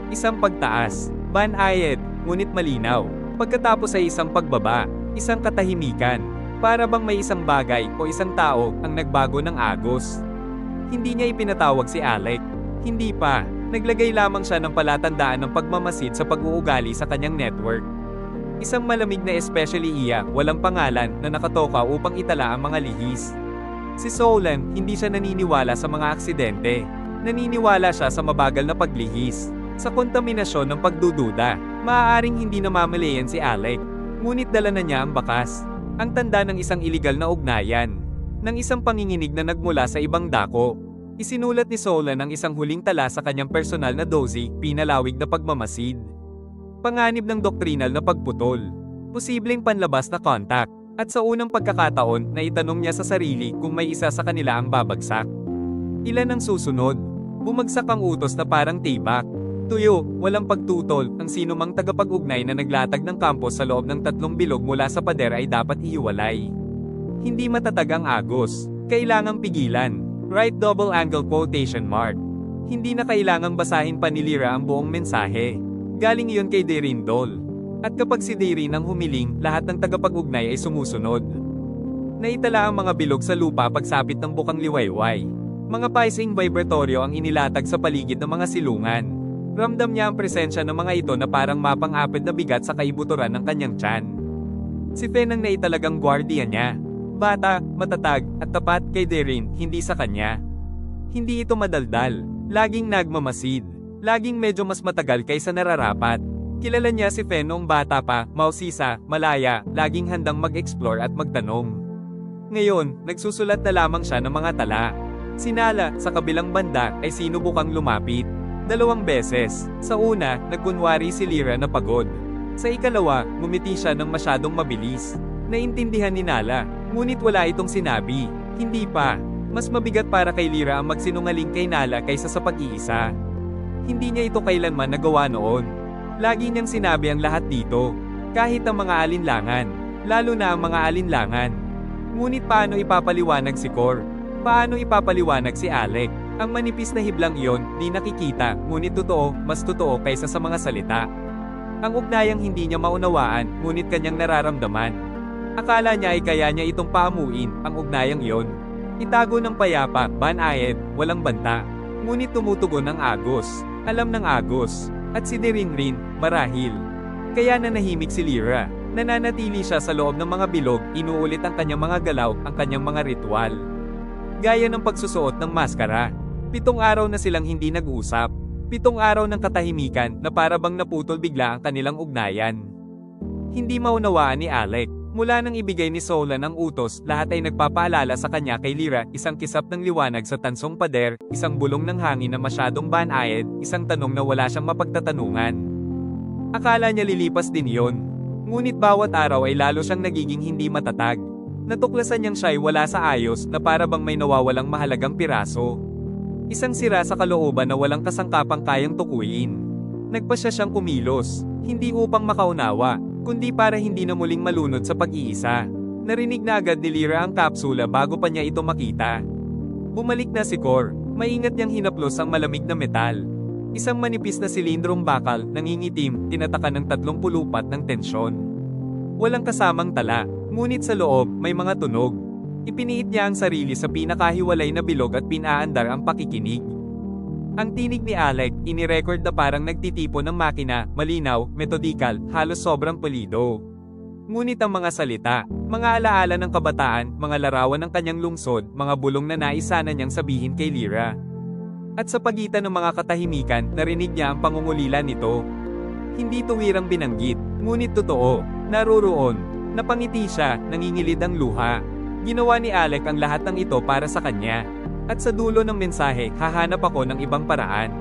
Isang pagtaas, banayad, ngunit malinaw. Pagkatapos ay isang pagbaba, isang katahimikan. Para bang may isang bagay o isang tao ang nagbago ng agos. Hindi niya ipinatawag si Alec. Hindi pa. Naglagay lamang siya ng palatandaan ng pagmamasid sa pag-uugali sa kanyang network. Isang malamig na especially iya, walang pangalan, na nakatoka upang itala ang mga lihis. Si Solen, hindi siya naniniwala sa mga aksidente. Naniniwala siya sa mabagal na paglihis. Sa kontaminasyon ng pagdududa, maaaring hindi namamalayan si Alec. Ngunit dala na niya ang bakas. Ang tanda ng isang iligal na ugnayan. Ng isang panginginig na nagmula sa ibang dako. Isinulat ni Solen ang isang huling tala sa kanyang personal na dosi, pinalawig na pagmamasid. Panganib ng doktrinal na pagputol. Posibleng panlabas na kontak. At sa unang pagkakataon, naitanong niya sa sarili kung may isa sa kanila ang babagsak. Ilan ang susunod? Bumagsak ang utos na parang tibak. Tuyo, walang pagtutol, ang sinumang tagapag-ugnay na naglatag ng kampos sa loob ng 3 bilog mula sa pader ay dapat ihiwalay. Hindi matatag ang agos. Kailangang pigilan. Right double angle quotation mark. Hindi na kailangang basahin pa ni Lyra ang buong mensahe. Galing iyon kay Derindol. At kapag si Darin ang humiling, lahat ng tagapag-ugnay ay sumusunod. Naitala ang mga bilog sa lupa pagsapit ng bukang liwayway. Mga paising vibratoryo ang inilatag sa paligid ng mga silungan. Ramdam niya ang presensya ng mga ito na parang mapang-apid na bigat sa kaibuturan ng kanyang tiyan. Si Fen ang naitalagang gwardiya niya. Bata, matatag, at tapat kay Darin, hindi sa kanya. Hindi ito madaldal, laging nagmamasid, laging medyo mas matagal kaysa nararapat. Kilala niya si Fen noong bata pa, mausisa, malaya, laging handang mag-explore at magtanong. Ngayon, nagsusulat na lamang siya ng mga tala. Sinala, sa kabilang banda, ay sinubukang lumapit. 2 beses. Sa una, nagkunwari si Lyra na pagod. Sa ikalawa, ngumiti siya ng masyadong mabilis. Naintindihan ni Nala, ngunit wala itong sinabi. Hindi pa. Mas mabigat para kay Lyra ang magsinungaling kay Nala kaysa sa pag-iisa. Hindi niya ito kailanman nagawa noon. Lagi niyang sinabi ang lahat dito. Kahit ang mga alinlangan. Lalo na ang mga alinlangan. Ngunit paano ipapaliwanag si Cor? Paano ipapaliwanag si Alec? Ang manipis na hiblang iyon, di nakikita, ngunit totoo, mas totoo kaysa sa mga salita. Ang ugnayang hindi niya maunawaan, ngunit kanyang nararamdaman. Akala niya ay kaya niya itong paamuin, ang ugnayang iyon. Itago ng payapa, banayad, walang banta. Ngunit tumutugon ang agos. Alam ng agos. At si Rin, marahil. Kaya nanahimik si Lyra. Nananatili siya sa loob ng mga bilog, inuulit ang kanyang mga galaw, ang kanyang mga ritual. Gaya ng pagsusuot ng maskara. 7 araw na silang hindi nag-usap. 7 araw ng katahimikan na para bang naputol bigla ang kanilang ugnayan. Hindi maunawaan ni Alec. Mula nang ibigay ni Solan ang utos, lahat ay nagpapaalala sa kanya kay Lyra, isang kisap ng liwanag sa tansong pader, isang bulong ng hangin na masyadong banayad, isang tanong na wala siyang mapagtatanungan. Akala niya lilipas din yon. Ngunit bawat araw ay lalo siyang nagiging hindi matatag. Natuklasan niyang siya'y wala sa ayos na para bang may nawawalang mahalagang piraso. Isang sira sa kalooban na walang kasangkapang kayang tukuyin. Nagpasya siyang kumilos, hindi upang makaunawa, kundi para hindi na muling malunod sa pag-iisa. Narinig na agad ni Lyra ang kapsula bago pa niya ito makita. Bumalik na si Cor, maingat niyang hinaplos ang malamig na metal. Isang manipis na silindrong bakal, nangingitim, tinatakan ng 3 pulupat ng tensyon. Walang kasamang tala, ngunit sa loob, may mga tunog. Ipiniit niya ang sarili sa pinakahiwalay na bilog at pinaandar ang pakikinig. Ang tinig ni Alec, inirecord na parang nagtitipo ng makina, malinaw, metodikal, halos sobrang pulido. Ngunit ang mga salita, mga alaala ng kabataan, mga larawan ng kanyang lungsod, mga bulong na naisana niyang sabihin kay Lyra. At sa pagitan ng mga katahimikan, narinig niya ang pangungulila nito. Hindi tuwirang binanggit, ngunit totoo, naruroon. Napangiti siya, nangingilid ang luha. Ginawa ni Alec ang lahat ng ito para sa kanya. At sa dulo ng mensahe, hahanap ako ng ibang paraan.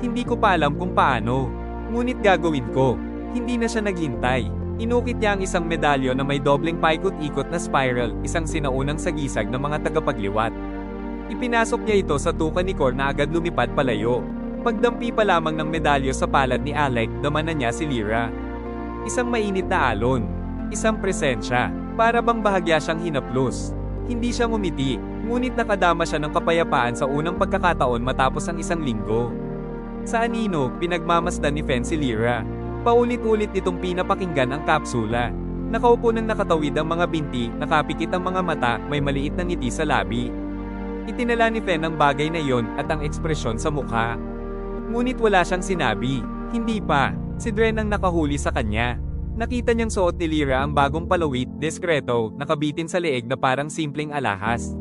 Hindi ko pa alam kung paano. Ngunit gagawin ko. Hindi na siya naghintay. Inukit niya ang isang medalyo na may dobleng paikot-ikot na spiral, isang sinaunang sagisag ng mga tagapagliwat. Ipinasok niya ito sa tuka ni Cor na agad lumipad palayo. Pagdampi pa lamang ng medalyo sa palad ni Alec, damanan niya si Lyra. Isang mainit na alon. Isang presensya. Para bang bahagya siyang hinaplos. Hindi siya ngumiti, ngunit nakadama siya ng kapayapaan sa unang pagkakataon matapos ang isang linggo. Sa anino, pinagmamasdan ni Fen si Lyra. Paulit-ulit nitong pinapakinggan ang kapsula. Nakaupo ng nakatawid ang mga binti, nakapikit ang mga mata, may maliit na ngiti sa labi. Itinala ni Fen ang bagay na iyon at ang ekspresyon sa mukha. Ngunit wala siyang sinabi. Hindi pa. Si Dren ang nakahuli sa kanya. Nakita niyang suot ni Lyra ang bagong palawit, diskreto, nakabitin sa leeg na parang simpleng alahas.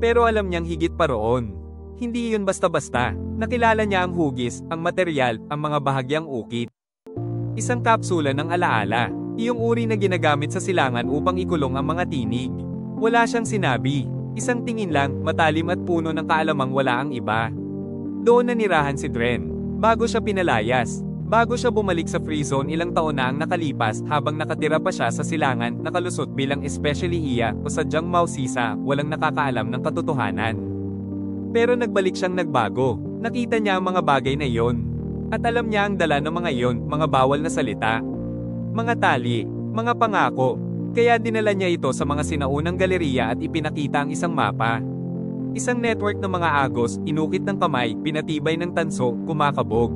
Pero alam niyang higit pa roon. Hindi iyon basta-basta. Nakilala niya ang hugis, ang materyal, ang mga bahagyang ukit. Isang kapsula ng alaala, iyong uri na ginagamit sa silangan upang ikulong ang mga tinig. Wala siyang sinabi. Isang tingin lang, matalim at puno ng kaalamang wala ang iba. Doon nanirahan si Dren. Bago siya pinalayas. Bago siya bumalik sa free zone ilang taon na ang nakalipas habang nakatira pa siya sa silangan, nakalusot bilang especially iya o sadyang mausisa, walang nakakaalam ng katotohanan. Pero nagbalik siyang nagbago, nakita niya ang mga bagay na iyon. At alam niya ang dala ng mga iyon, mga bawal na salita. Mga tali, mga pangako. Kaya dinala niya ito sa mga sinaunang galeriya at ipinakita ang isang mapa. Isang network ng mga agos, inukit ng kamay, pinatibay ng tanso, kumakabog.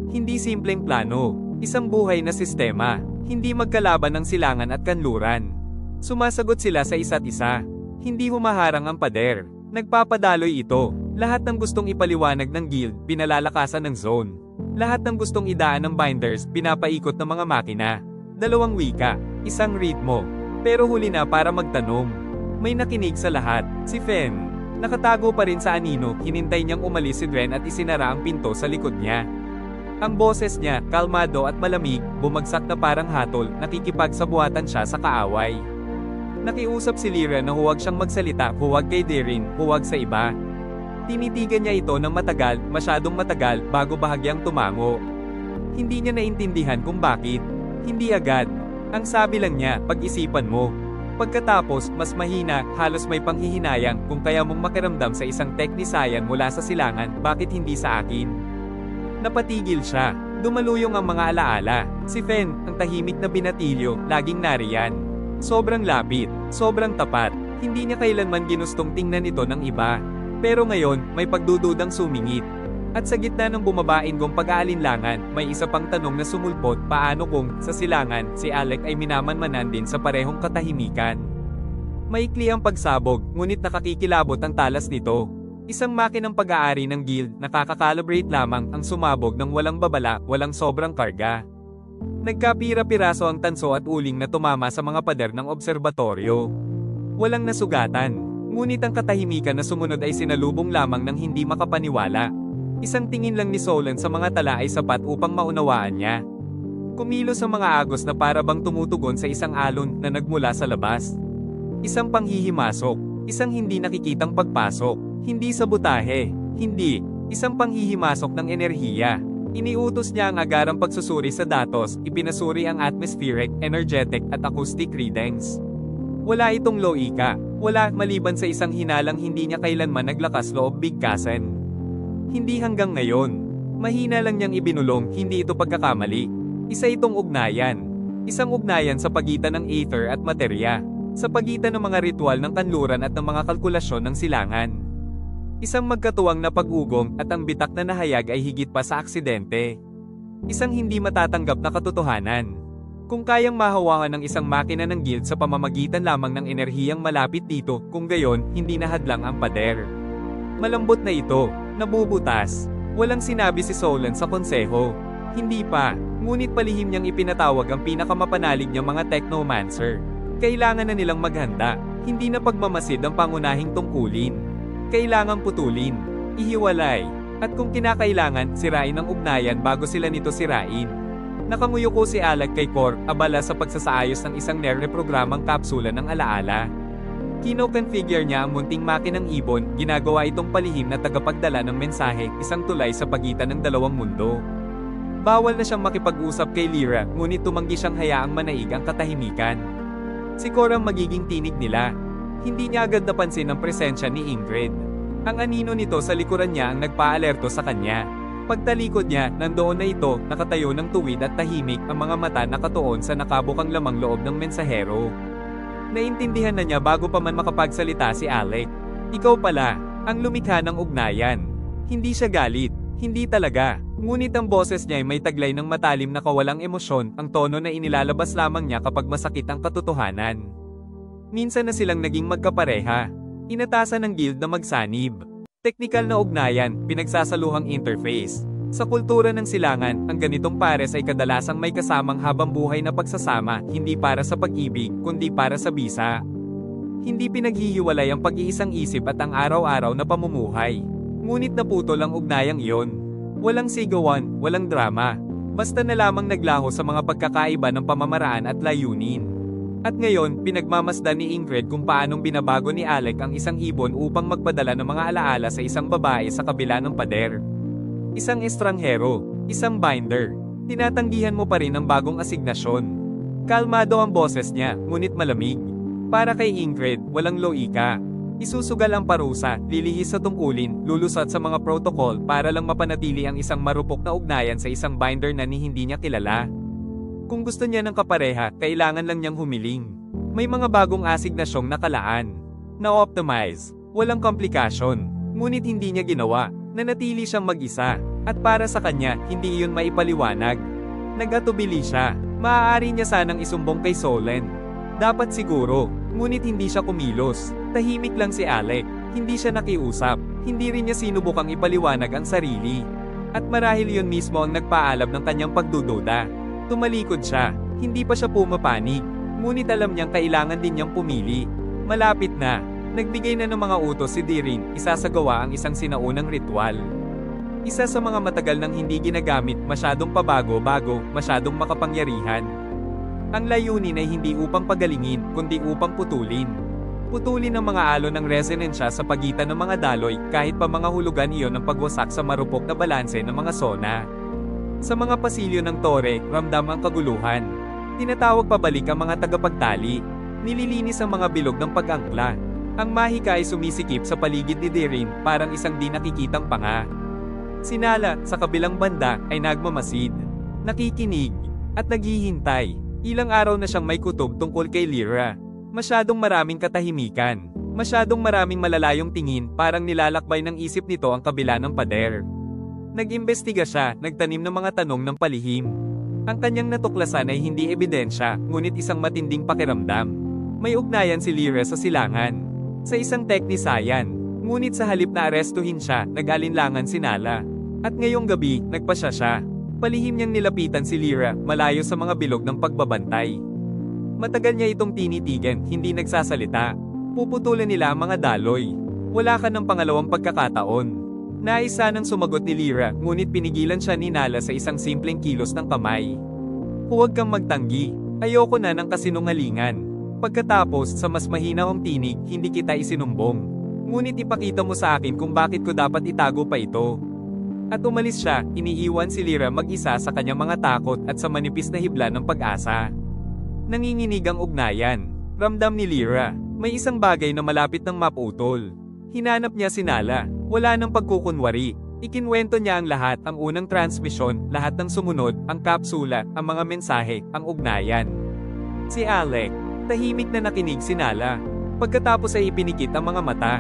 Hindi simpleng plano, isang buhay na sistema, hindi magkalaban ng silangan at kanluran. Sumasagot sila sa isa't isa. Hindi humaharang ang pader. Nagpapadaloy ito. Lahat ng gustong ipaliwanag ng guild, pinalalakasan ng zone. Lahat ng gustong idaan ng binders, pinapaikot ng mga makina. 2 wika, isang ritmo. Pero huli na para magtanong. May nakinig sa lahat, si Fen. Nakatago pa rin sa anino, hinintay niyang umalis si Dren at isinara ang pinto sa likod niya. Ang boses niya, kalmado at malamig, bumagsak na parang hatol, nakikipagsabuatan siya sa kaaway. Nakiusap si Lyra na huwag siyang magsalita, huwag kay Rin, huwag sa iba. Tinitigan niya ito ng matagal, masyadong matagal, bago bahagyang tumango. Hindi niya naintindihan kung bakit. Hindi agad. Ang sabi lang niya, pag-isipan mo. Pagkatapos, mas mahina, halos may panghihinayang, kung kaya mong makiramdam sa isang teknisayan mula sa silangan, bakit hindi sa akin? Napatigil siya. Dumaluyong ang mga alaala. Si Fen, ang tahimik na binatilyo, laging nariyan. Sobrang lapit, sobrang tapat. Hindi niya kailanman ginustong tingnan ito ng iba. Pero ngayon, may pagdududang sumingit. At sa gitna ng bumabain kong pag-aalinlangan, may isa pang tanong na sumulpot, paano kung, sa silangan, si Alec ay minamanmanan din sa parehong katahimikan? Maikli ang pagsabog, ngunit nakakikilabot ang talas nito. Isang makinang pag-aari ng guild, nakaka-calibrate lamang ang sumabog ng walang babala, walang sobrang karga. Nagkapira-piraso ang tanso at uling na tumama sa mga pader ng obserbatoryo. Walang nasugatan, ngunit ang katahimikan na sumunod ay sinalubong lamang ng hindi makapaniwala. Isang tingin lang ni Solan sa mga tala ay sapat upang maunawaan niya. Kumilos ang mga agos na para bang tumutugon sa isang alon na nagmula sa labas. Isang panghihimasok, isang hindi nakikitang pagpasok, hindi sabotahe, hindi, isang panghihimasok ng enerhiya. Iniutos niya ang agarang pagsusuri sa datos, ipinasuri ang atmospheric, energetic at acoustic readings. Wala itong loika, wala maliban sa isang hinalang hindi niya kailanman naglakas loob bigkasan. Hindi hanggang ngayon. Mahina lang niyang ibinulong, hindi ito pagkakamali. Isa itong ugnayan. Isang ugnayan sa pagitan ng ether at materya. Sa pagitan ng mga ritual ng kanluran at ng mga kalkulasyon ng silangan. Isang magkatuwang na pag-ugong at ang bitak na nahayag ay higit pa sa aksidente. Isang hindi matatanggap na katotohanan. Kung kayang mahawakan ng isang makina ng guild sa pamamagitan lamang ng enerhiyang malapit dito, kung gayon, hindi nahadlang ang pader. Malambot na ito, nabubutas. Walang sinabi si Solan sa konseho. Hindi pa, ngunit palihim niyang ipinatawag ang pinakamapanalig niyang mga technomancer. Kailangan na nilang maghanda, hindi na pagmamasid ang pangunahing tungkulin. Kailangang putulin, ihiwalay, at kung kinakailangan, sirain ang ugnayan bago sila nito sirain. Nakanguyuko si Alec kay Cor, abala sa pagsasaayos ng isang nire-programang kapsula ng alaala. Kino-configure niya ang munting makinang ibon, ginagawa itong palihim na tagapagdala ng mensahe, isang tulay sa pagitan ng dalawang mundo. Bawal na siyang makipag-usap kay Lyra, ngunit tumanggi siyang hayaang manaig ang katahimikan. Si Cor ang magiging tinig nila. Hindi niya agad napansin ang presensya ni Ingrid. Ang anino nito sa likuran niya ang nagpaalerto sa kanya. Pagtalikod niya, nandoon na ito, nakatayo ng tuwid at tahimik, ang mga mata nakatuon sa nakabukang lamang loob ng mensahero. Naintindihan na niya bago pa man makapagsalita si Alec. Ikaw pala, ang lumikha ng ugnayan. Hindi siya galit, hindi talaga. Ngunit ang boses niya ay may taglay ng matalim na kawalang emosyon, ang tono na inilalabas lamang niya kapag masakit ang katotohanan. Minsan na silang naging magkapareha. Inatasan ng guild na magsanib. Teknikal na ugnayan, pinagsasaluhang interface. Sa kultura ng silangan, ang ganitong pares ay kadalasang may kasamang habang buhay na pagsasama, hindi para sa pag-ibig, kundi para sa bisa. Hindi pinaghihiwalay ang pag-iisang isip at ang araw-araw na pamumuhay. Ngunit naputol ang ugnayang iyon. Walang sigawan, walang drama. Basta na lamang naglaho sa mga pagkakaiba ng pamamaraan at layunin. At ngayon, pinagmamasdan ni Ingrid kung paanong binabago ni Alec ang isang ibon upang magpadala ng mga alaala sa isang babae sa kabila ng pader. Isang estranghero, isang binder. Tinatanggihan mo pa rin ang bagong asignasyon. Kalmado ang boses niya, ngunit malamig. Para kay Ingrid, walang loika. Isusugal ang parusa, lilihis sa tungkulin, lulusot sa mga protocol para lang mapanatili ang isang marupok na ugnayan sa isang binder na hindi niya kilala. Kung gusto niya ng kapareha, kailangan lang niyang humiling. May mga bagong asignasyong nakalaan. Na-optimize. Walang komplikasyon. Ngunit hindi niya ginawa. Nanatili siyang mag-isa. At para sa kanya, hindi iyon maipaliwanag. Nag-atubili siya. Maaari niya sanang isumbong kay Solan. Dapat siguro. Ngunit hindi siya kumilos. Tahimik lang si Alec. Hindi siya nakiusap. Hindi rin niya sinubukang ipaliwanag ang sarili. At marahil yun mismo ang nagpaalab ng kanyang pagdududa. Tumalikod siya. Hindi pa siya pumapanig. Ngunit alam niyang kailangan din niyang pumili. Malapit na. Nagbigay na ng mga utos si Dirin, isasagawa ang isang sinaunang ritual. Isa sa mga matagal nang hindi ginagamit, masyadong pabago-bago, masyadong makapangyarihan. Ang layunin ay hindi upang pagalingin, kundi upang putulin. Putulin ang mga alon ng resonensya sa pagitan ng mga daloy, kahit pa mga hulugan iyon ng pagwasak sa marupok na balanse ng mga sona. Sa mga pasilyo ng tore, ramdam ang kaguluhan. Tinatawag pabalik ang mga tagapagtali. Nililinis ang mga bilog ng pag-angkla. Ang mahika ay sumisikip sa paligid ni Dirin, parang isang di nakikitang panga. Sinala, sa kabilang banda, ay nagmamasid. Nakikinig. At naghihintay. Ilang araw na siyang may kutob tungkol kay Lyra. Masyadong maraming katahimikan. Masyadong maraming malalayong tingin, parang nilalakbay ng isip nito ang kabila ng pader. Nag-imbestiga siya, nagtanim ng mga tanong ng palihim. Ang kanyang natuklasan ay hindi ebidensya, ngunit isang matinding pakiramdam. May ugnayan si Lyra sa silangan. Sa isang teknisayan. Ngunit sa halip na arestuhin siya, nag-alinlangan si Nala. At ngayong gabi, nagpasya siya. Palihim niyang nilapitan si Lyra, malayo sa mga bilog ng pagbabantay. Matagal niya itong tinitigan, hindi nagsasalita. Puputulan nila ang mga daloy. Wala ka ng pangalawang pagkakataon. Nais sanang sumagot ni Lyra, ngunit pinigilan siya ni Nala sa isang simpleng kilos ng kamay. Huwag kang magtanggi. Ayoko na ng kasinungalingan. Pagkatapos, sa mas mahinahong tinig, hindi kita isinumbong. Ngunit ipakita mo sa akin kung bakit ko dapat itago pa ito. At umalis siya, iniiwan si Lyra mag-isa sa kanyang mga takot at sa manipis na hibla ng pag-asa. Nanginginig ang ugnayan. Ramdam ni Lyra, may isang bagay na malapit ng maputol. Hinanap niya si Nala. Wala nang pagkukunwari. Ikinwento niya ang lahat, ang unang transmisyon, lahat ng sumunod, ang kapsula, ang mga mensahe, ang ugnayan. Si Alec, tahimik na nakinig si Nala. Pagkatapos ay ipinikit ang mga mata.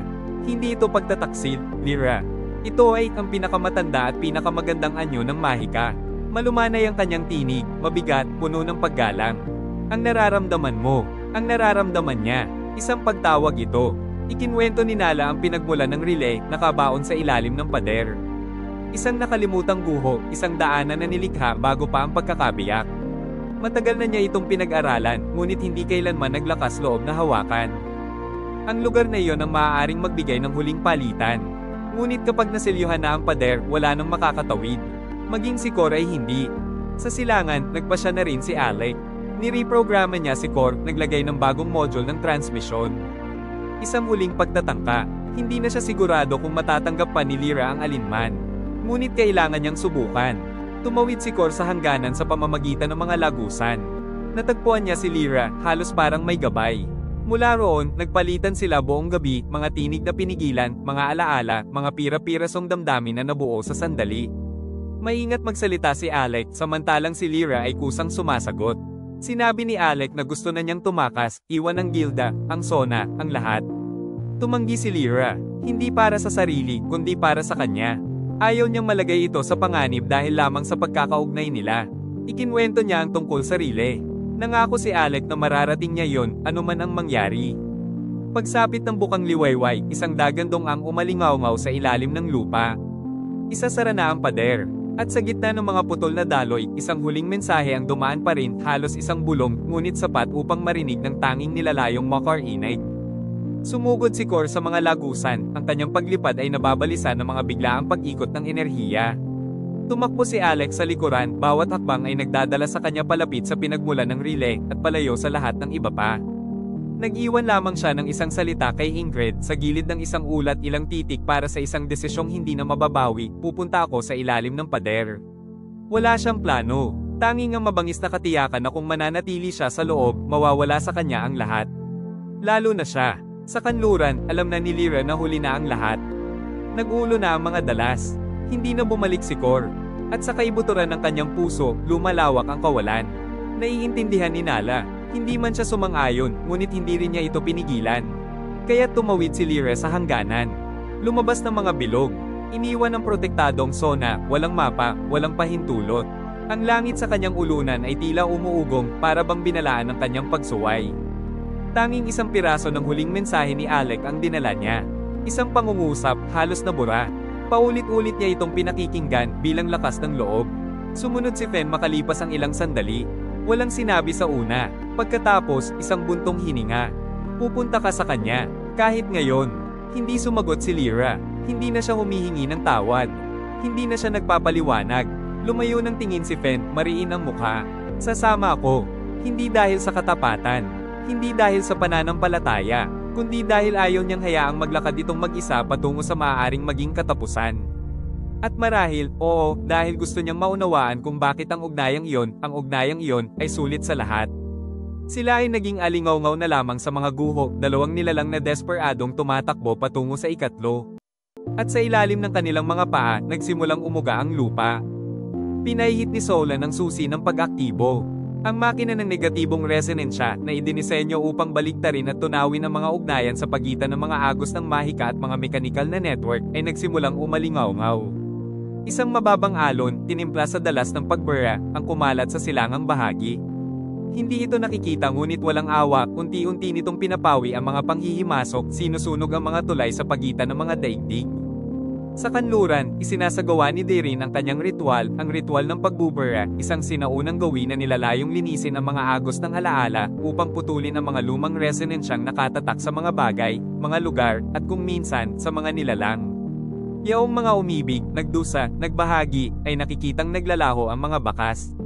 Hindi ito pagtataksil, Lyra. Ito ay ang pinakamatanda at pinakamagandang anyo ng mahika. Malumanay ang kanyang tinig, mabigat, puno ng paggalang. Ang nararamdaman mo, ang nararamdaman niya, isang pagtawag ito. Ikinwento ni Nala ang pinagmulan ng relay, nakabaon sa ilalim ng pader. Isang nakalimutang guho, isang daanan na nilikha bago pa ang pagkakabiyak. Matagal na niya itong pinag-aralan, ngunit hindi kailanman naglakas loob na hawakan. Ang lugar na iyon ang maaaring magbigay ng huling palitan. Ngunit kapag nasilyuhan na ang pader, wala nang makakatawid. Maging si Cor ay hindi. Sa silangan, nagpasya na rin si Alec. Nireprograma niya si Cor, naglagay ng bagong module ng transmisyon. Isang huling pagtatangka, hindi na siya sigurado kung matatanggap pa ni Lyra ang alinman. Ngunit kailangan niyang subukan. Tumawid si Cor sa hangganan sa pamamagitan ng mga lagusan. Natagpuan niya si Lyra, halos parang may gabay. Mula roon, nagpalitan sila buong gabi, mga tinig na pinigilan, mga alaala, mga pira-pirasong damdamin na nabuo sa sandali. Maingat magsalita si Alec, samantalang si Lyra ay kusang sumasagot. Sinabi ni Alec na gusto na niyang tumakas, iwan ang gilda, ang sona, ang lahat. Tumanggi si Lyra, hindi para sa sarili, kundi para sa kanya. Ayaw niyang malagay ito sa panganib dahil lamang sa pagkakaugnay nila. Ikinwento niya ang tungkol sa relay. Nangako si Alec na mararating niya yon, anuman ang mangyari. Pagsapit ng bukang liwayway, isang dagandong ang umalingaw-ngaw sa ilalim ng lupa. Isasara na ang pader. At sa gitna ng mga putol na daloy, isang huling mensahe ang dumaan pa rin, halos isang bulong, ngunit sapat upang marinig ng tanging nilalayong makarinig. Sumugod si Cor sa mga lagusan, ang kanyang paglipad ay nababalisan ng mga biglaang pag-ikot ng enerhiya. Tumakbo si Alex sa likuran, bawat hakbang ay nagdadala sa kanya palapit sa pinagmulan ng relay, at palayo sa lahat ng iba pa. Nag-iwan lamang siya ng isang salita kay Ingrid, sa gilid ng isang ulat ilang titik para sa isang desisyong hindi na mababawi, pupunta ako sa ilalim ng pader. Wala siyang plano, tanging ang mabangis na katiyakan na kung mananatili siya sa loob, mawawala sa kanya ang lahat. Lalo na siya. Sa kanluran, alam na ni Lyra na huli na ang lahat. Nag-ulo na ang mga dalas. Hindi na bumalik si Cor. At sa kaibuturan ng kanyang puso, lumalawak ang kawalan. Naiintindihan ni Nala. Hindi man siya sumang-ayon, ngunit hindi rin niya ito pinigilan. Kaya tumawid si Lyra sa hangganan. Lumabas ng mga bilog. Iniwan ang protektadong sona, walang mapa, walang pahintulot. Ang langit sa kanyang ulunan ay tila umuugong, para bang binalaan ng kanyang pagsuway. Tanging isang piraso ng huling mensahe ni Alec ang dinala niya. Isang pangungusap, halos nabura. Paulit-ulit niya itong pinakikinggan bilang lakas ng loob. Sumunod si Fen makalipas ang ilang sandali. Walang sinabi sa una. Pagkatapos, isang buntong hininga. Pupunta ka sa kanya. Kahit ngayon. Hindi sumagot si Lyra. Hindi na siya humihingi ng tawad. Hindi na siya nagpapaliwanag. Lumayo ng tingin si Fen, mariin ang mukha. Sasama ako. Hindi dahil sa katapatan. Hindi dahil sa pananampalataya. Kundi dahil ayaw niyang hayaang maglakad itong mag-isa patungo sa maaaring maging katapusan. At marahil, oo, dahil gusto niyang maunawaan kung bakit ang ugnayang iyon ay sulit sa lahat. Sila ay naging alingaw-ngaw na lamang sa mga guho, dalawang nilalang na desperadong tumatakbo patungo sa ikatlo. At sa ilalim ng kanilang mga paa, nagsimulang umuga ang lupa. Pinahihit ni Solan ang susi ng pag-aktibo. Ang makina ng negatibong resonensya na idinisenyo upang baliktarin at tunawin ang mga ugnayan sa pagitan ng mga agos ng mahika at mga mekanikal na network ay nagsimulang umalingaw-ngaw. Isang mababang alon, tinimpla sa dalas ng pagbura, ang kumalat sa silangang bahagi. Hindi ito nakikita ngunit walang awa, unti-unti nitong pinapawi ang mga panghihimasok, sinusunog ang mga tulay sa pagitan ng mga daigdig. Sa kanluran, isinasagawa ni Dirin ang kanyang ritual, ang ritual ng pagbubura, isang sinaunang gawin na nilalayong linisin ang mga agos ng alaala, upang putulin ang mga lumang resonansyang nakatatak sa mga bagay, mga lugar, at kung minsan, sa mga nilalang. Yaong mga umibig, nagdusa, nagbahagi, ay nakikitang naglalaho ang mga bakas.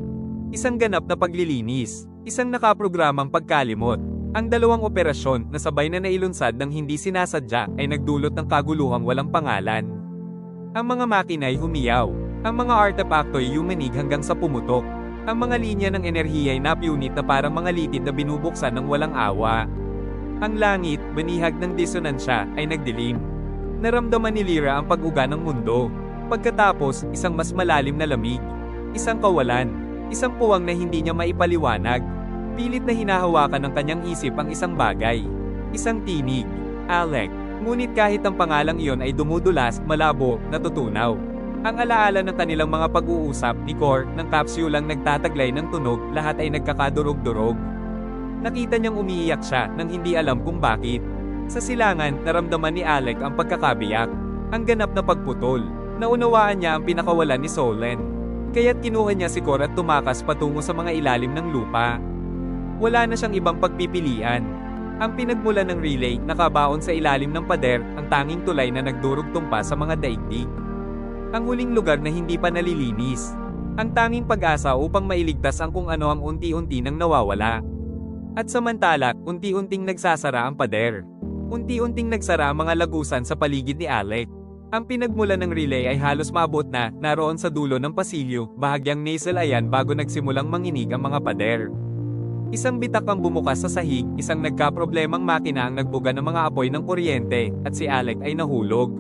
Isang ganap na paglilinis, isang nakaprogramang pagkalimot. Ang dalawang operasyon na sabay na nailunsad ng hindi sinasadya ay nagdulot ng kaguluhang walang pangalan. Ang mga makina ay humiyaw. Ang mga artefakto ay yumanig hanggang sa pumutok. Ang mga linya ng enerhiya ay napyunit na parang mga litid na binubuksan ng walang awa. Ang langit, banihag ng disonansya, ay nagdilim. Naramdaman ni Lyra ang pag-uga ng mundo. Pagkatapos, isang mas malalim na lamig. Isang kawalan. Isang puwang na hindi niya maipaliwanag. Pilit na hinahawakan ng kanyang isip ang isang bagay. Isang tinig. Alec. Ngunit kahit ang pangalang iyon ay dumudulas, malabo, natutunaw. Ang alaala ng kanilang mga pag-uusap ni Core, ng kapsyulang nagtataglay ng tunog, lahat ay nagkakadurog-durog. Nakita niyang umiiyak siya nang hindi alam kung bakit. Sa silangan, naramdaman ni Alec ang pagkakabiyak. Ang ganap na pagputol. Naunawaan niya ang pinakawalan ni Solen. Kaya't kinuha niya si Core at tumakas patungo sa mga ilalim ng lupa. Wala na siyang ibang pagpipilian. Ang pinagmulan ng relay, nakabaon sa ilalim ng pader, ang tanging tulay na nagdurog-tumpa sa mga daigdig. Ang huling lugar na hindi pa nalilinis. Ang tanging pag-asa upang mailigtas ang kung ano ang unti-unti nang nawawala. At samantala, unti-unting nagsasara ang pader. Unti-unting nagsara ang mga lagusan sa paligid ni Alec. Ang pinagmulan ng relay ay halos maabot na, naroon sa dulo ng pasilyo, bahagyang nasal ayan bago nagsimulang manginig ang mga pader. Isang bitak ang bumukas sa sahig, isang nagkaproblemang makina ang nagbuga ng mga apoy ng kuryente, at si Alec ay nahulog.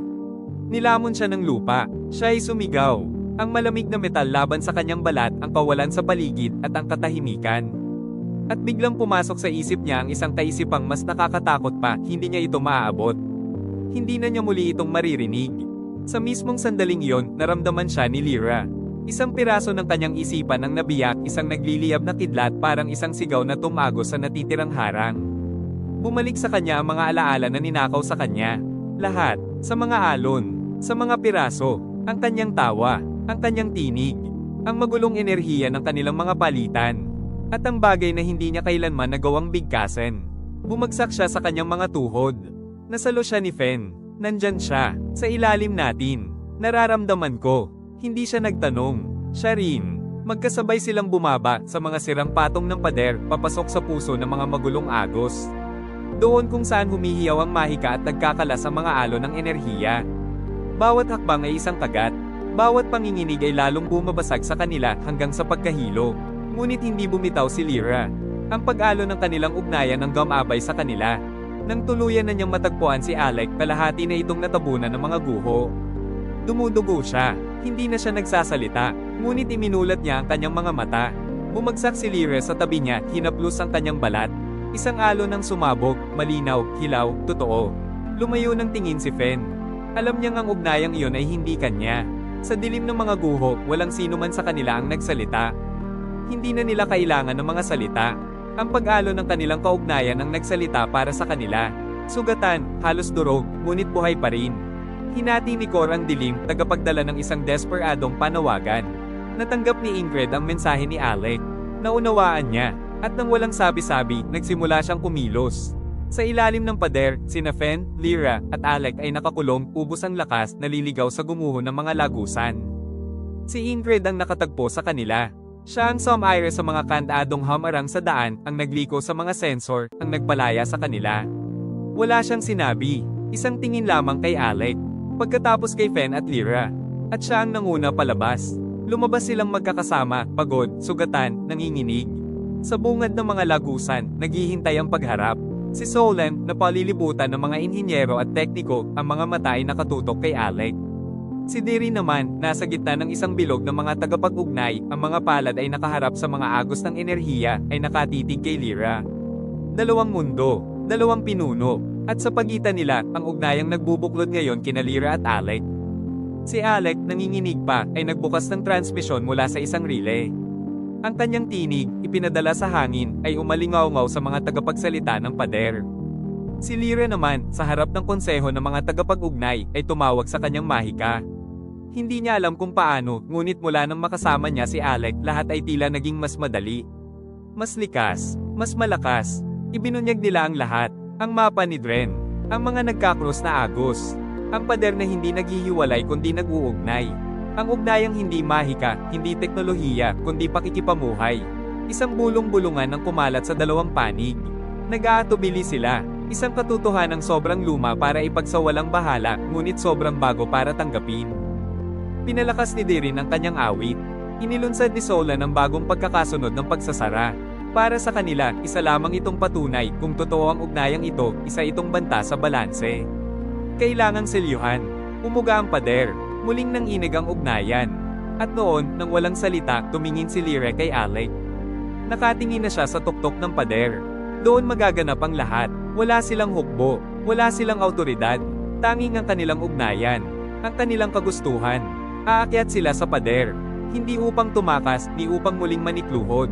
Nilamon siya ng lupa, siya ay sumigaw. Ang malamig na metal laban sa kanyang balat, ang kawalan sa paligid, at ang katahimikan. At biglang pumasok sa isip niya ang isang kaisipang mas nakakatakot pa, hindi niya ito maaabot. Hindi na niya muli itong maririnig. Sa mismong sandaling iyon, naramdaman siya ni Lyra. Isang piraso ng kanyang isipan ang nabiyak, isang nagliliyab na kidlat parang isang sigaw na tumagos sa natitirang harang. Bumalik sa kanya ang mga alaala na ninakaw sa kanya. Lahat, sa mga alon, sa mga piraso, ang kanyang tawa, ang kanyang tinig, ang magulong enerhiya ng kanilang mga palitan, at ang bagay na hindi niya kailanman nagawang bigkasin. Bumagsak siya sa kanyang mga tuhod. Nasalo siya ni Fen. Nandyan siya, sa ilalim natin. Nararamdaman ko. Hindi siya nagtanong. Siya rin. Magkasabay silang bumaba sa mga sirang patong ng pader, papasok sa puso ng mga magulong agos. Doon kung saan humihiyaw ang mahika at nagkakalas ang mga alon ng enerhiya. Bawat hakbang ay isang kagat. Bawat panginginig ay lalong bumabasag sa kanila hanggang sa pagkahilo. Ngunit hindi bumitaw si Lyra. Ang pag-alon ng kanilang ugnayan ang gumabay sa kanila. Nang tuluyan na niyang matagpuan si Alec, kalahati na itong natabunan ng mga guho. Dumudugo siya. Hindi na siya nagsasalita, ngunit iminulat niya ang kanyang mga mata. Bumagsak si Lyra sa tabi niya, hinaplos ang kanyang balat. Isang alon ng sumabog, malinaw, hilaw, totoo. Lumayo ng tingin si Fen. Alam niyang ang ugnayang iyon ay hindi kanya. Sa dilim ng mga guho, walang sino man sa kanila ang nagsalita. Hindi na nila kailangan ng mga salita. Ang pag-alon ng kanilang kaugnayan ang nagsalita para sa kanila. Sugatan, halos durog, ngunit buhay pa rin. Hinati ni Core ang dilim, tagapagdala ng isang desperadong panawagan. Natanggap ni Ingrid ang mensahe ni Alec. Naunawaan niya, at nang walang sabi-sabi, nagsimula siyang kumilos. Sa ilalim ng pader, sina Fen, Lyra, at Alec ay nakakulong, ubos ang lakas, naliligaw sa gumuho ng mga lagusan. Si Ingrid ang nakatagpo sa kanila. Siya ang sumire sa mga kandadong hamarang sa daan, ang nagliko sa mga sensor, ang nagpalaya sa kanila. Wala siyang sinabi, isang tingin lamang kay Alec. Pagkatapos kay Fen at Lyra. At siya ang nanguna palabas. Lumabas silang magkakasama, pagod, sugatan, nanginginig. Sa bungad ng mga lagusan, naghihintay ang pagharap. Si Solen, na palilibutan ng mga inhinyero at tekniko, ang mga mata ay nakatutok kay Alec. Si Dirin naman, nasa gitna ng isang bilog ng mga tagapag-ugnay, ang mga palad ay nakaharap sa mga agos ng enerhiya, ay nakatitig kay Lyra. Dalawang mundo, dalawang pinuno. At sa pagitan nila, ang ugnayang nagbubuklod ngayon kina Lyra at Alec. Si Alec, nanginginig pa, ay nagbukas ng transmisyon mula sa isang relay. Ang kanyang tinig, ipinadala sa hangin, ay umalingaw-ngaw sa mga tagapagsalita ng pader. Si Lyra naman, sa harap ng konseho ng mga tagapag-ugnay, ay tumawag sa kanyang mahika. Hindi niya alam kung paano, ngunit mula nang makasama niya si Alec, lahat ay tila naging mas madali. Mas likas, mas malakas. Ibinunyag nila ang lahat, ang mapa ni Dren, ang mga nagkakros na agos, ang pader na hindi naghihiwalay kundi nag-uugnay. Ang ugnayang hindi mahika, hindi teknolohiya, kundi pakikipamuhay. Isang bulong-bulungan ng kumalat sa dalawang panig. Nag-aatubili sila, isang katotohanang sobrang luma para ipagsawalang bahala, ngunit sobrang bago para tanggapin. Pinalakas ni Dirin ang kanyang awit. Inilunsad ni Solan ang bagong pagkakasunod ng pagsasara. Para sa kanila, isa lamang itong patunay, kung totoo ang ugnayang ito, isa itong banta sa balanse. Kailangang selyuhan. Umuga ang pader. Muling nanginig ang ugnayan. At noon, nang walang salita, tumingin si Lyra kay Alec. Nakatingin na siya sa tuktok ng pader. Doon magaganap ang lahat. Wala silang hukbo. Wala silang awtoridad. Tanging ang kanilang ugnayan. Ang kanilang kagustuhan. Aakyat sila sa pader. Hindi upang tumakas, ni upang muling manikluhod.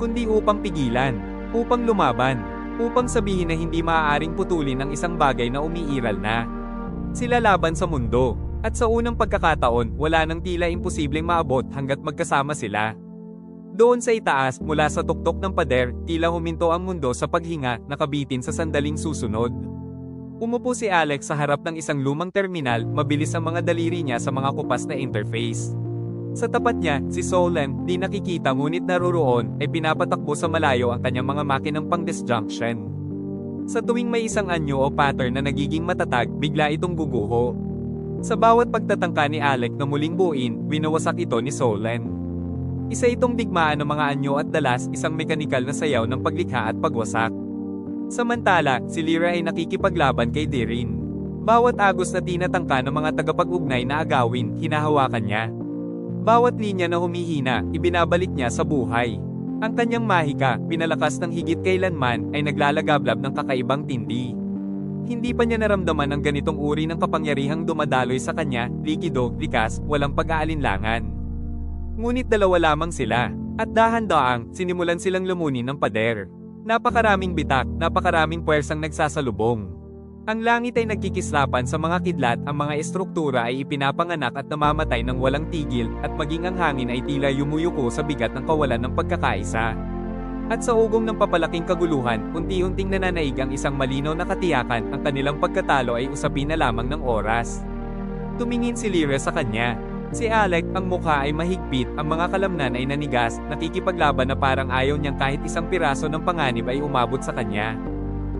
Kundi upang pigilan. Upang lumaban. Upang sabihin na hindi maaaring putulin ang isang bagay na umiiral na. Sila laban sa mundo. At sa unang pagkakataon, wala nang tila imposibleng maabot hanggat magkasama sila. Doon sa itaas, mula sa tuktok ng pader, tila huminto ang mundo sa paghinga, nakabitin sa sandaling susunod. Umupo si Alex sa harap ng isang lumang terminal, mabilis ang mga daliri niya sa mga kupas na interface. Sa tapat niya, si Solan, di nakikita ngunit naroroon, ay pinapatakbo sa malayo ang kanyang mga makinang pang-disjunction. Sa tuwing may isang anyo o pattern na nagiging matatag, bigla itong guguho. Sa bawat pagtatangka ni Alec na muling buuin, winawasak ito ni Solan. Isa itong digmaan ng mga anyo at dalas, isang mekanikal na sayaw ng paglikha at pagwasak. Samantala, si Lyra ay nakikipaglaban kay Dirin. Bawat agos na tinatangka ng mga tagapag-ugnay na agawin, hinahawakan niya. Bawat linya na humihina, ibinabalik niya sa buhay. Ang kanyang mahika, pinalakas ng higit kailanman, ay naglalagablab ng kakaibang tindi. Hindi pa niya naramdaman ang ganitong uri ng kapangyarihang dumadaloy sa kanya, likido, likas, walang pag-aalinlangan. Ngunit dalawa lamang sila, at dahan-daang, sinimulan silang lumunin ng pader. Napakaraming bitak, napakaraming puwersang nagsasalubong. Ang langit ay nagkikislapan sa mga kidlat, ang mga estruktura ay ipinapanganak at namamatay ng walang tigil, at maging ang hangin ay tila yumuyuko sa bigat ng kawalan ng pagkakaisa. At sa ugong ng papalaking kaguluhan, unti-unting nananaig ang isang malinaw na katiyakan, ang kanilang pagkatalo ay usapin na lamang ng oras. Tumingin si Lyra sa kanya. Si Alec, ang mukha ay mahigpit, ang mga kalamnan ay nanigas, nakikipaglaban na parang ayaw niyang kahit isang piraso ng panganib ay umabot sa kanya.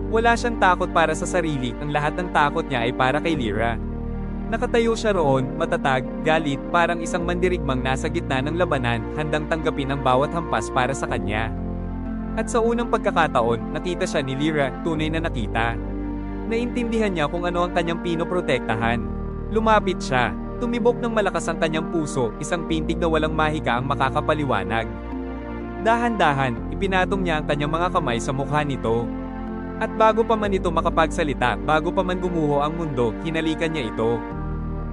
Wala siyang takot para sa sarili, ang lahat ng takot niya ay para kay Lyra. Nakatayo siya roon, matatag, galit, parang isang mandirigmang nasa gitna ng labanan, handang tanggapin ang bawat hampas para sa kanya. At sa unang pagkakataon, nakita siya ni Lyra, tunay na nakita. Naintindihan niya kung ano ang kanyang pinoprotektahan. Lumapit siya, tumibok ng malakas ang kanyang puso, isang pintig na walang mahika ang makakapaliwanag. Dahan-dahan, ipinatong niya ang kanyang mga kamay sa mukha nito. At bago pa man ito makapagsalita, bago pa man gumuho ang mundo, hinalikan niya ito.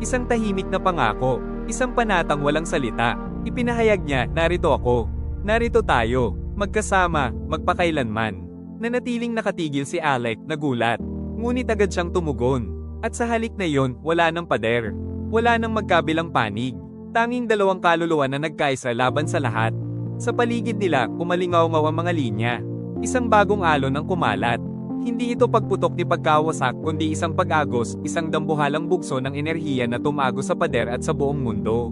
Isang tahimik na pangako, isang panatang walang salita. Ipinahayag niya, narito ako. Narito tayo. Magkasama, magpakailanman. Nanatiling nakatigil si Alec, nagulat. Ngunit agad siyang tumugon. At sa halik na yon, wala nang pader. Wala nang magkabilang panig. Tanging dalawang kaluluwa na nagkaisa laban sa lahat. Sa paligid nila, umalingaw-ngaw ang mga linya. Isang bagong alon ang kumalat. Hindi ito pagputok ni pagkawasak, kundi isang pag-agos, isang dambuhalang bugso ng enerhiya na tumago sa pader at sa buong mundo.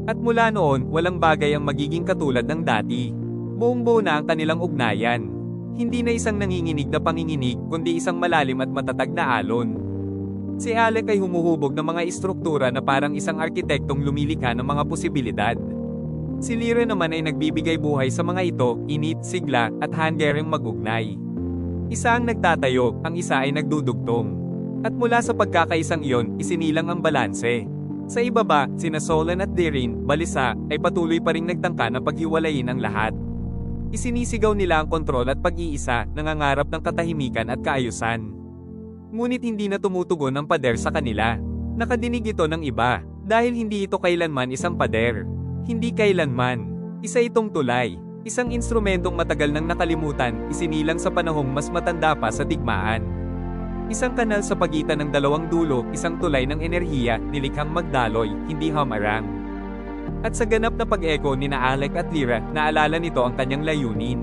At mula noon, walang bagay ang magiging katulad ng dati. Buong-buo na ang kanilang ugnayan. Hindi na isang nanginginig na panginginig, kundi isang malalim at matatag na alon. Si Alec ay humuhubog ng mga istruktura na parang isang arkitektong lumilikha ng mga posibilidad. Si Lyra naman ay nagbibigay buhay sa mga ito, init, sigla, at hanggang magugnay. Isa ang nagtatayo, ang isa ay nagdudugtong. At mula sa pagkakaisang iyon, isinilang ang balanse. Sa ibaba, sina Solan at Dirin, balisa, ay patuloy pa ring nagtangka na paghiwalayin ang lahat. Isinisigaw nila ang kontrol at pag-iisa, nangangarap ng katahimikan at kaayusan. Ngunit hindi na tumutugon ang pader sa kanila. Nakadinig ito ng iba, dahil hindi ito kailanman isang pader. Hindi kailanman. Isa itong tulay, isang instrumentong matagal nang nakalimutan, isinilang sa panahong mas matanda pa sa digmaan. Isang kanal sa pagitan ng dalawang dulo, isang tulay ng enerhiya, nilikhang magdaloy, hindi hamarang. At sa ganap na pag-echo ni na Alec at Lyra, naalala nito ang kanyang layunin.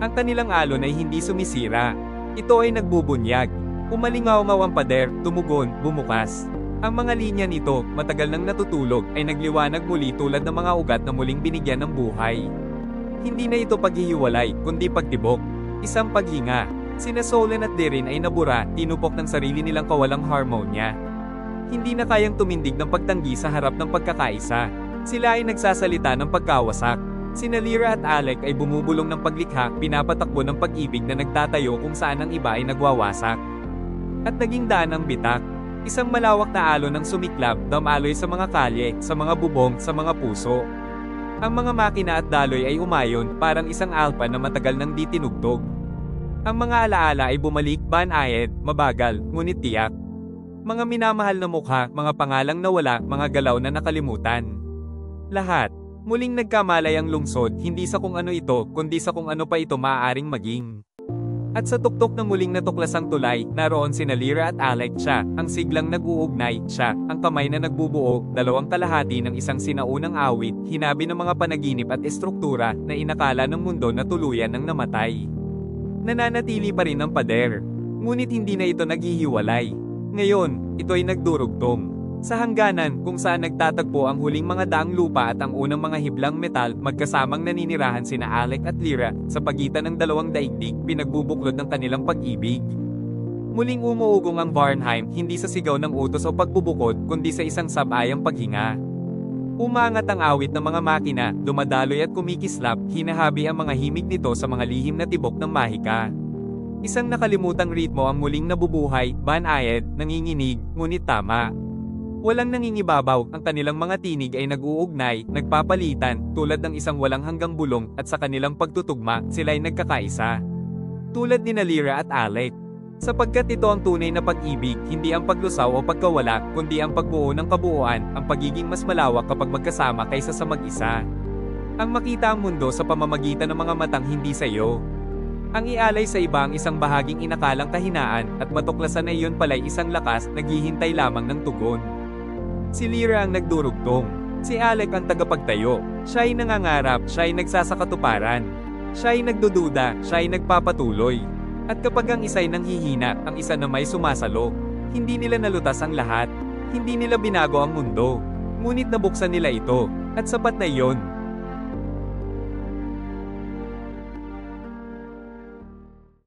Ang kanilang alon ay hindi sumisira. Ito ay nagbubunyag. Umalingaw-ngaw ang pader, tumugon, bumukas. Ang mga linya nito, matagal nang natutulog, ay nagliwanag muli tulad ng mga ugat na muling binigyan ng buhay. Hindi na ito paghihiwalay, kundi pagtibok. Isang paghinga. Sina Solon at Derin ay nabura, tinupok ng sarili nilang kawalang harmonya. Hindi na kayang tumindig ng pagtanggi sa harap ng pagkakaisa. Sila ay nagsasalita ng pagkawasak. Sina Lyra at Alec ay bumubulong ng paglikha, pinapatakbo ng pag-ibig na nagtatayo kung saan ang iba ay nagwawasak. At naging daan ang bitak. Isang malawak na alon ng sumiklab, damaloy sa mga kalye, sa mga bubong, sa mga puso. Ang mga makina at daloy ay umayon, parang isang alpa na matagal nang di tinugtog. Ang mga alaala ay bumalik, banayad, mabagal, ngunit tiyak. Mga minamahal na mukha, mga pangalang nawala, mga galaw na nakalimutan. Lahat. Muling nagkamalay ang lungsod, hindi sa kung ano ito, kundi sa kung ano pa ito maaaring maging. At sa tuktok na muling natuklasang tulay, naroon sina Lyra at Alec, siya, ang siglang nag-uugnay, siya, ang kamay na nagbubuo, dalawang kalahati ng isang sinaunang awit, hinabi ng mga panaginip at estruktura, na inakala ng mundo na tuluyan ng namatay. Nananatili pa rin ang pader. Ngunit hindi na ito naghihiwalay. Ngayon, ito ay nagdurugtong. Sa hangganan, kung saan nagtatagpo ang huling mga daang lupa at ang unang mga hiblang metal, magkasamang naninirahan sina Alec at Lyra, sa pagitan ng dalawang daigdig, pinagbubuklod ng kanilang pag-ibig. Muling umuugong ang Varnheim, hindi sa sigaw ng utos o pagbubukod, kundi sa isang sabayang paghinga. Umangat ang awit ng mga makina, dumadaloy at kumikislap, hinahabi ang mga himig nito sa mga lihim na tibok ng mahika. Isang nakalimutang ritmo ang muling nabubuhay, banayad, nanginginig, ngunit tama. Walang nangingibabaw, ang kanilang mga tinig ay nag-uugnay, nagpapalitan, tulad ng isang walang hanggang bulong, at sa kanilang pagtutugma, sila ay nagkakaisa. Tulad ni Lyra at Alec. Sapagkat ito ang tunay na pag-ibig, hindi ang paglusaw o pagkawala, kundi ang pagbuo ng kabuuan, ang pagiging mas malawak kapag magkasama kaysa sa mag-isa. Ang makita ang mundo sa pamamagitan ng mga matang hindi sa iyo. Ang ialay sa iba ang isang bahaging inakalang kahinaan, at matuklasan na iyon pala'y isang lakas, naghihintay lamang ng tugon. Si Lyra ang nagdurugtong. Si Alec ang tagapagtayo. Siya ay nangangarap, siya ay nagsasakatuparan. Siya ay nagdududa, siya ay nagpapatuloy. At kapag ang isa ay nanghihina, ang isa na may sumasalo. Hindi nila nalutas ang lahat. Hindi nila binago ang mundo. Ngunit nabuksan nila ito. At sapat na iyon.